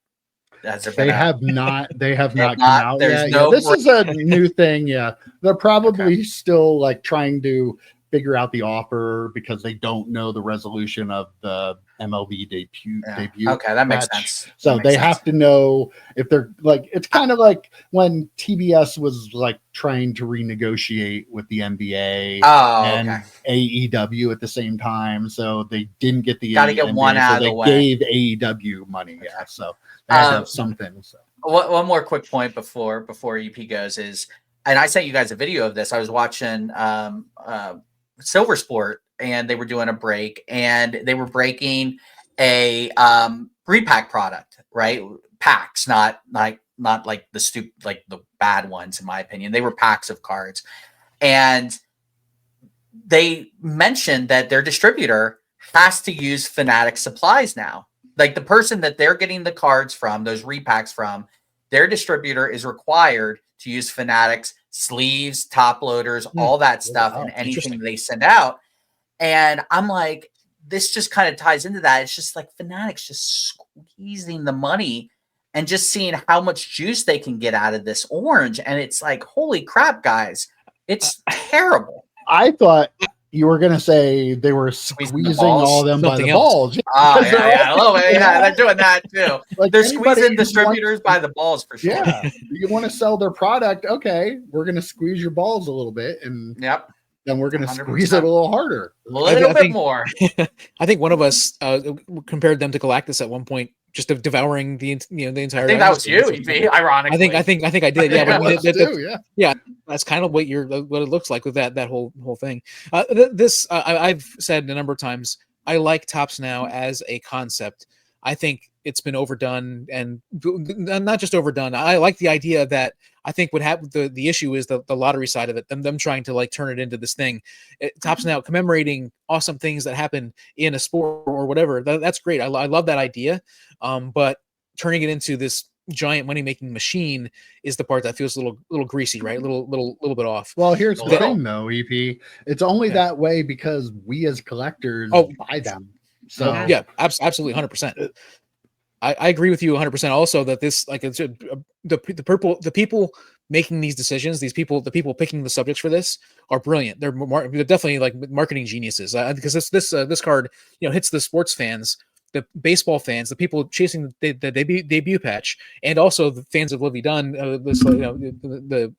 They have not come out yet. This is a new thing. Yeah. They're probably still trying to figure out the offer because they don't know the resolution of the MLB debut. Okay, that makes sense. So they have to know if they're it's kind of like when TBS was trying to renegotiate with the NBA and AEW at the same time. So they didn't get the gotta get one out of the way. Gave AEW money. Yeah. So they had to have something. So one more quick point before EP goes is, and I sent you guys a video of this. I was watching Silver Sport, and they were doing a break, and they were breaking a repack product, right? Packs, not like the bad ones, in my opinion. They were packs of cards, and they mentioned that their distributor has to use Fanatic supplies now. Like the person that they're getting the cards from, those repacks from, their distributor is required to use Fanatics sleeves, top loaders, all that stuff, and anything they send out. And I'm like, this just kind of ties into that. It's just like Fanatics just squeezing the money and just seeing how much juice they can get out of this orange. And it's like, holy crap, guys, it's terrible. I thought you were going to say they were squeezing all of them by the balls. Oh, yeah, a little bit. Yeah, they're doing that too. They're squeezing distributors by the balls for sure. Yeah, you want to sell their product? Okay, we're going to squeeze your balls a little bit, and then we're going to squeeze it a little harder, a little bit more. I think one of us compared them to Galactus at one point, just of devouring the entire. I think that was you, ironically. I think I did. Yeah, yeah, that's kind of what it looks like with that whole thing. I've said a number of times, I like Tops Now as a concept. I think it's been overdone, and not just overdone. I like the idea that I think what happened. The issue is the lottery side of it. Them trying to like turn it into this thing. Tops Now commemorating awesome things that happen in a sport or whatever. That's great. I love that idea. But turning it into this giant money making machine is the part that feels a little greasy, right? A little bit off. Well, here's the thing though, EP. It's only that way because we as collectors buy them. So yeah, absolutely, 100%. I agree with you 100%. Also, that this like it's the people making these decisions, the people picking the subjects for this are brilliant. They're definitely like marketing geniuses because this card hits the sports fans, the baseball fans, the people chasing the debut patch, and also the fans of Livy Dunn, the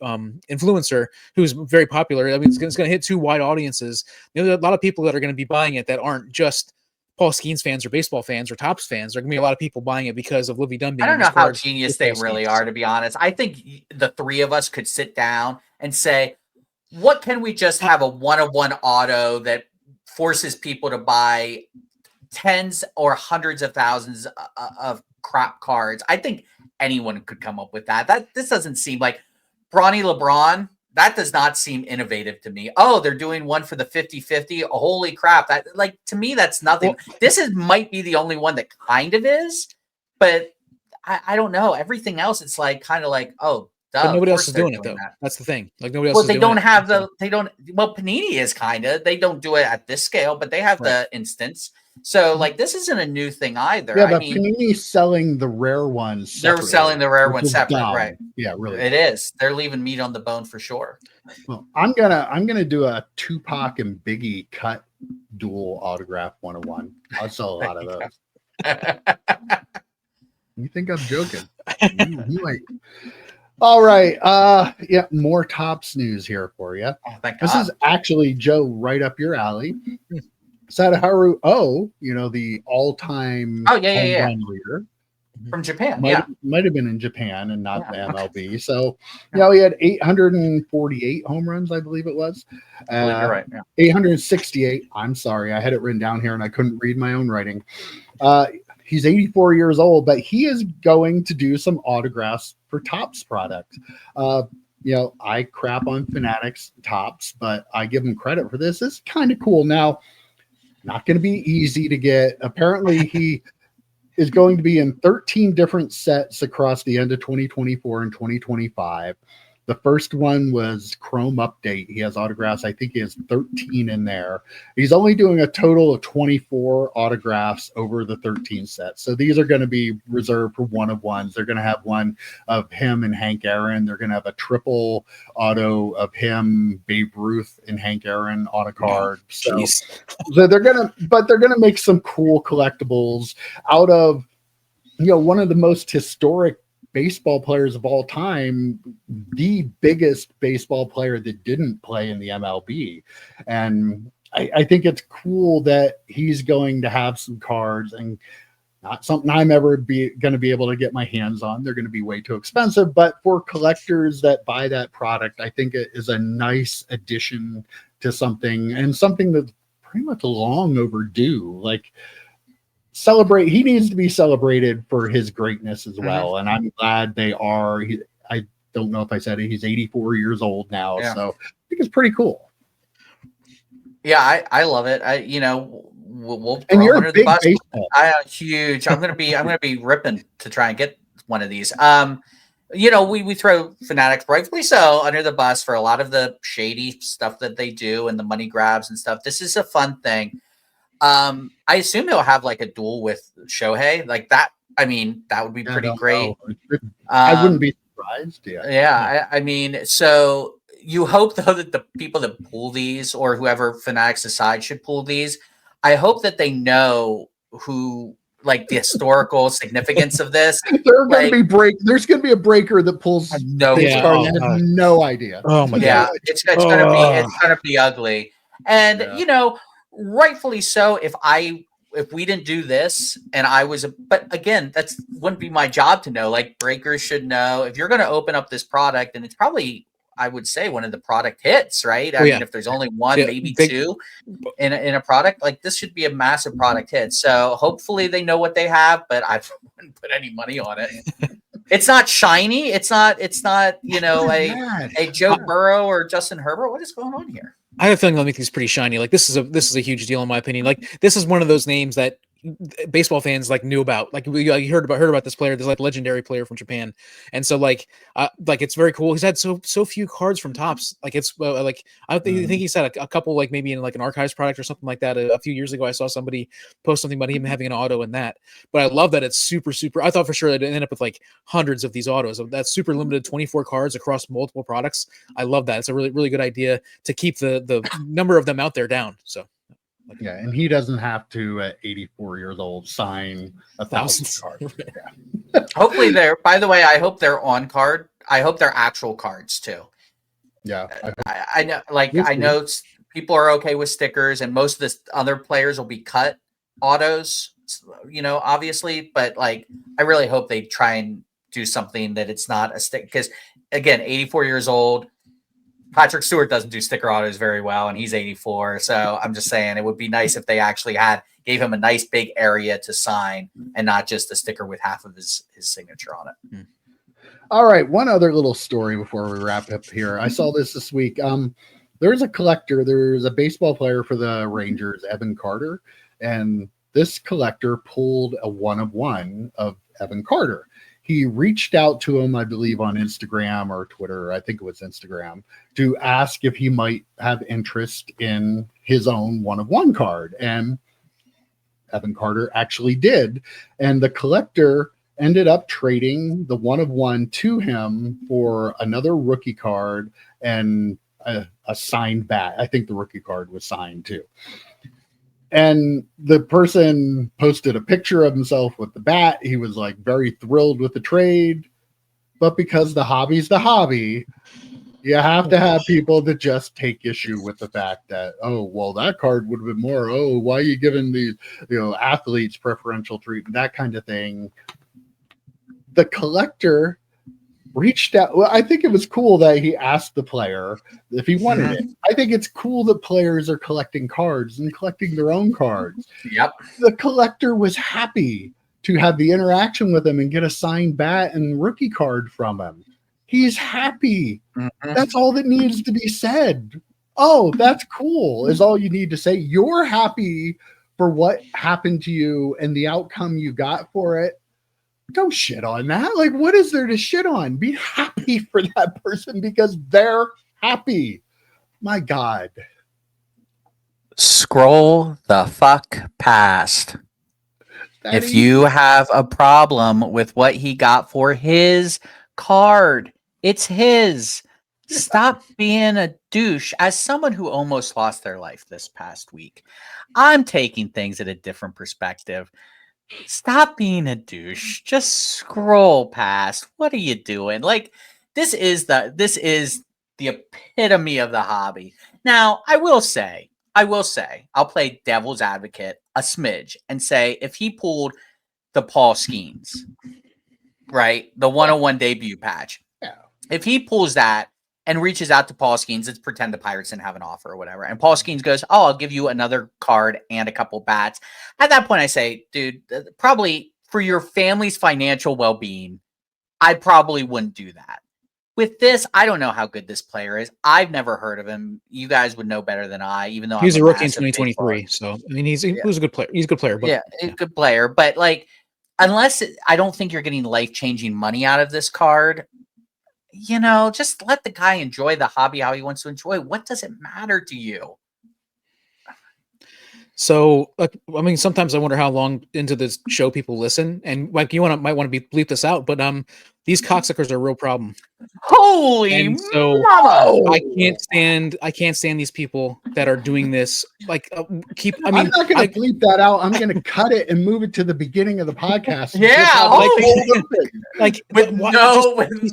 influencer who's very popular. I mean, it's going to hit two wide audiences. There are a lot of people that are going to be buying it that aren't just Paul Skeens fans or baseball fans or Topps fans. There are going to be a lot of people buying it because of Livy Dunn being I don't know how genius they really are, to be honest. I think the three of us could sit down and say, what can we just have a one-of-one auto that forces people to buy tens or hundreds of thousands of crap cards? I think anyone could come up with that. This doesn't seem like Bronny LeBron. That does not seem innovative to me. Oh, they're doing one for the 50-50. Holy crap. That, like, to me, that's nothing. Well, this might be the only one that kind of is, but I don't know. Everything else, it's like kind of like, oh, duh. But nobody else is doing it, though. That's the thing. Like, nobody else well, is they doing don't it. have well, Panini is kind of, they don't do it at this scale, but they have the instance. So, like, this isn't a new thing either. Yeah, but Panini's selling the rare ones separately. They're selling the rare ones separate, right? Yeah, really. It is. They're leaving meat on the bone for sure. Well, I'm gonna do a Tupac and Biggie cut dual autograph 101. I'll sell a lot of those. You think I'm joking? You ain't. All right. Yeah, more Topps news here for you. Oh, thank this God. Is actually, Joe, right up your alley. Sadaharu O, the all-time home run leader from Japan. Might have been in Japan and not the MLB. So, he had 848 home runs, I believe it was. I believe you're right. Yeah. 868. I'm sorry, I had it written down here and I couldn't read my own writing. He's 84 years old, but he is going to do some autographs for Topps product. I crap on Fanatics Topps, but I give him credit for this. It's kind of cool. Now, not going to be easy to get. Apparently, he is going to be in 13 different sets across the end of 2024 and 2025. The first one was Chrome Update. He has autographs. I think he has 13 in there. He's only doing a total of 24 autographs over the 13 sets. So these are going to be reserved for one-of-ones. They're going to have one of him and Hank Aaron. They're going to have a triple auto of him, Babe Ruth, and Hank Aaron on a card. So they're going to make some cool collectibles out of, one of the most historic baseball players of all time, the biggest baseball player that didn't play in the MLB. And I think it's cool that he's going to have some cards, and not something I'm ever going to be able to get my hands on. They're going to be way too expensive, but for collectors that buy that product, I think it is a nice addition to something, and something that's pretty much long overdue. Like, he needs to be celebrated for his greatness as well. And I'm glad they are. I don't know if I said it. He's 84 years old now. Yeah. So I think it's pretty cool. Yeah. I love it. We'll and you're a big baseball. Huge. I'm going to be ripping to try and get one of these. We throw Fanatics, rightfully so, under the bus for a lot of the shady stuff that they do and the money grabs and stuff. This is a fun thing. I assume he'll have like a duel with Shohei, like that. I mean, that would be pretty great. I wouldn't be surprised. Yeah. So you hope though that the people that pull these, or whoever Fanatics decide should pull these, I hope that they know who, like, the historical significance of this. There's going to be a breaker that pulls no idea. Oh my God. It's going to be ugly. And rightfully so. If we didn't do this and I was but again, wouldn't be my job to know. Like, breakers should know. If you're going to open up this product, and it's probably, I would say one of the product hits, right? I mean, if there's only one, maybe two in a product, like this should be a massive product hit. So hopefully they know what they have, but I wouldn't put any money on it. It's not shiny. It's not, you know, a Joe Burrow or Justin Herbert. What is going on here? I have a feeling they'll make these pretty shiny. Like this is a huge deal in my opinion. Like this is one of those names that baseball fans like knew about. Like we heard about this player, this like legendary player from Japan, and so like it's very cool. He's had so few cards from Topps. Like it's like I think he's had a couple, like maybe in like an archives product or something like that. A few years ago, I saw somebody post something about him having an auto in that. But I love that it's super. I thought for sure they'd end up with like hundreds of these autos. That's super limited, 24 cards across multiple products. I love that. It's a really good idea to keep the number of them out there down. So. Yeah, and he doesn't have to, at 84 years old, sign 1,000 cards. Yeah. Hopefully they're, by the way, I hope they're on card. I hope they're actual cards too. Yeah. I know, like, I know people are okay with stickers, and most of the other players will be cut autos, you know, obviously, but like, I really hope they try and do something that it's not a stick, because again, 84 years old, Patrick Stewart doesn't do sticker autos very well, and he's 84. So I'm just saying it would be nice if they actually gave him a nice big area to sign and not just a sticker with half of his signature on it. All right. One other little story before we wrap up here. I saw this week. There's a collector. There's a baseball player for the Rangers, Evan Carter. And this collector pulled a 1-of-1 of Evan Carter. He reached out to him, I believe, on Instagram or Twitter. I think it was Instagram, to ask if he might have interest in his own 1-of-1 card. And Evan Carter actually did. And the collector ended up trading the 1-of-1 to him for another rookie card and a signed bat. I think the rookie card was signed too. And the person posted a picture of himself with the bat. He was like very thrilled with the trade. But because the hobby's the hobby, you have to have people that just take issue with the fact that, oh, well, that card would have been more. Oh, why are you giving these, athletes preferential treatment, that kind of thing. The collector reached out. Well, I think it was cool that he asked the player if he wanted it. I think it's cool that players are collecting cards and collecting their own cards. Yep. The collector was happy to have the interaction with him and get a signed bat and rookie card from him. He's happy. That's all that needs to be said. Oh, that's cool is all you need to say. You're happy for what happened to you and the outcome you got for it. Don't shit on that. Like, what is there to shit on? Be happy for that person because they're happy. My God. Scroll the fuck past. If you have a problem with what he got for his card, it's his. Stop being a douche. As someone who almost lost their life this past week, I'm taking things at a different perspective. Stop being a douche. Just scroll past. What are you doing? Like, this is the epitome of the hobby. Now, I will say, I'll play devil's advocate a smidge and say if he pulled the Paul Skeens, right, the 101 debut patch, if he pulls that and reaches out to Paul Skeens, let's pretend the Pirates didn't have an offer or whatever, and Paul Skeens goes, oh, I'll give you another card and a couple bats. At that point, I say, dude, probably for your family's financial well-being, I probably wouldn't do that. With this, I don't know how good this player is. I've never heard of him. You guys would know better than I, even though he's a rookie in 2023. So, I mean, he was a good player. He's a good player. But, a good player. But, like, I don't think you're getting life-changing money out of this card. Just let the guy enjoy the hobby how he wants to enjoy. What does it matter to you? So, I mean, sometimes I wonder how long into this show people listen, and like you might want to bleep this out, but these cocksuckers are a real problem. Holy so I can't stand these people that are doing this. Like, I'm not going to bleep that out. I'm going to cut it and move it to the beginning of the podcast. With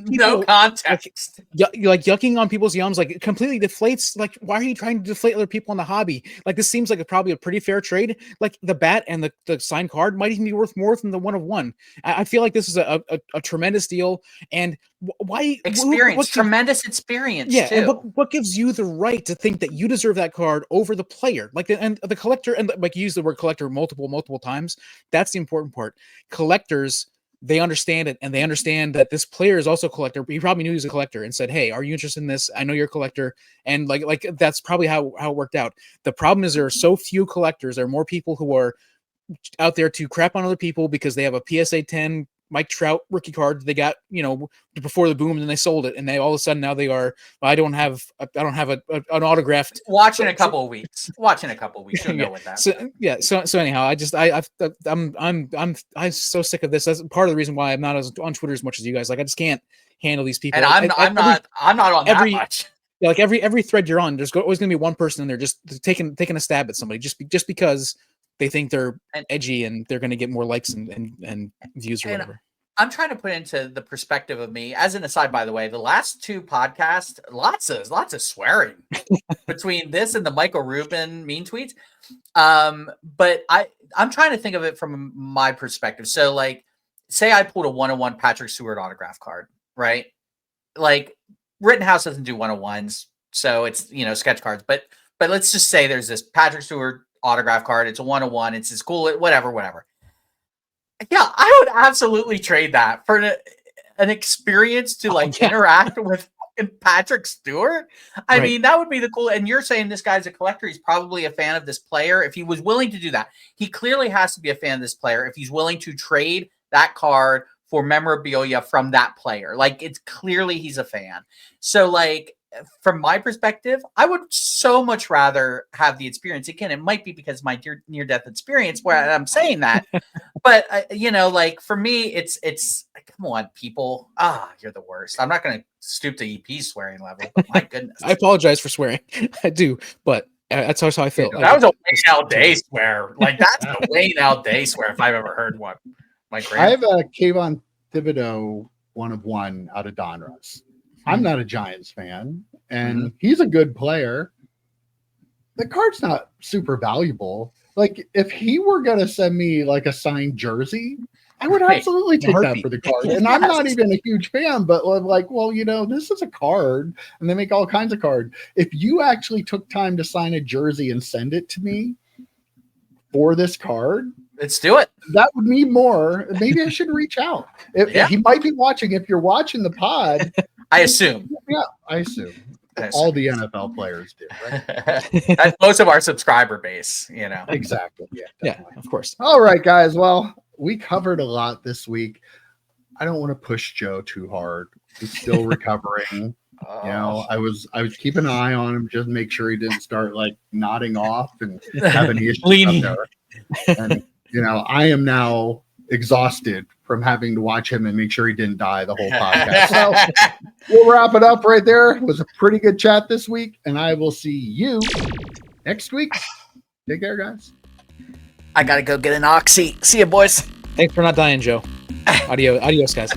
no context. Like yucking on people's yums, like, completely deflates. Like, why are you trying to deflate other people in the hobby? Like, this seems like probably a pretty fair trade. Like, the bat and the signed card might even be worth more than the 1-of-1. I feel like this is a tremendous deal steal. And why experience, tremendous experience. Yeah, too. and what gives you the right to think that you deserve that card over the player? Like and the collector, and like you use the word collector multiple times. That's the important part. Collectors, they understand it, and they understand that this player is also a collector. He probably knew he was a collector and said, "Hey, are you interested in this? I know you're a collector." And like that's probably how it worked out. The problem is there are so few collectors. There are more people who are out there to crap on other people because they have a PSA 10 Mike Trout rookie card they got, before the boom, and then they sold it, and they all of a sudden now they are. I don't have an autographed. Watch in a couple of weeks. You'll know what that. So anyhow, I'm so sick of this. That's part of the reason why I'm not on Twitter as much as you guys. Like I just can't handle these people. And I'm not on that much. Yeah, like every thread you're on, there's always going to be one person in there just taking a stab at somebody just because they think they're edgy and they're going to get more likes and views or whatever. I'm trying to put into the perspective of me. As an aside, by the way, the last two podcasts, lots of swearing between this and the Michael Rubin mean tweets. But I'm trying to think of it from my perspective. So, like, say I pulled a 101 Patrick Stewart autograph card, right? Like, Rittenhouse doesn't do 101s, so it's sketch cards. But let's just say there's this Patrick Stewart autograph card. It's a 101. It's as cool. Whatever. Yeah, I would absolutely trade that for an experience to interact with Patrick Stewart. I mean, that would be the cool. And you're saying this guy's a collector. He's probably a fan of this player. If he was willing to do that, he clearly has to be a fan of this player. If he's willing to trade that card for memorabilia from that player, like it's clearly he's a fan. So like, from my perspective, I would so much rather have the experience. Again, it might be because my near-death experience where I'm saying that, but like for me, it's come on, people. You're the worst. I'm not going to stoop to EP swearing level, but my goodness. I apologize for swearing. I do, but that's how I feel. That was a Wayne Al Day swear. Like that's a Wayne Al Day swear if I've ever heard one. I have a Kayvon Thibodeau 1/1 out of Donruss. I'm not a Giants fan, and he's a good player. The card's not super valuable. Like, if he were going to send me, like, a signed jersey, I would absolutely take that for the card. And I'm not even a huge fan, but, like, well, this is a card, and they make all kinds of cards. If you actually took time to sign a jersey and send it to me for this card, let's do it. That would mean more. Maybe I should reach out. He might be watching. If you're watching the pod, I assume. Yeah, I assume. All the NFL players do, right? That's most of our subscriber base, Exactly. Yeah, of course. All right, guys. Well, we covered a lot this week. I don't want to push Joe too hard. He's still recovering. I was keeping an eye on him, just make sure he didn't start like nodding off and having issues up there. And I am now exhausted from having to watch him and make sure he didn't die the whole podcast. So we'll wrap it up right there. It was a pretty good chat this week, and I will see you next week. Take care, guys. I gotta go get an oxy. See you, boys. Thanks for not dying, Joe. Adios, guys.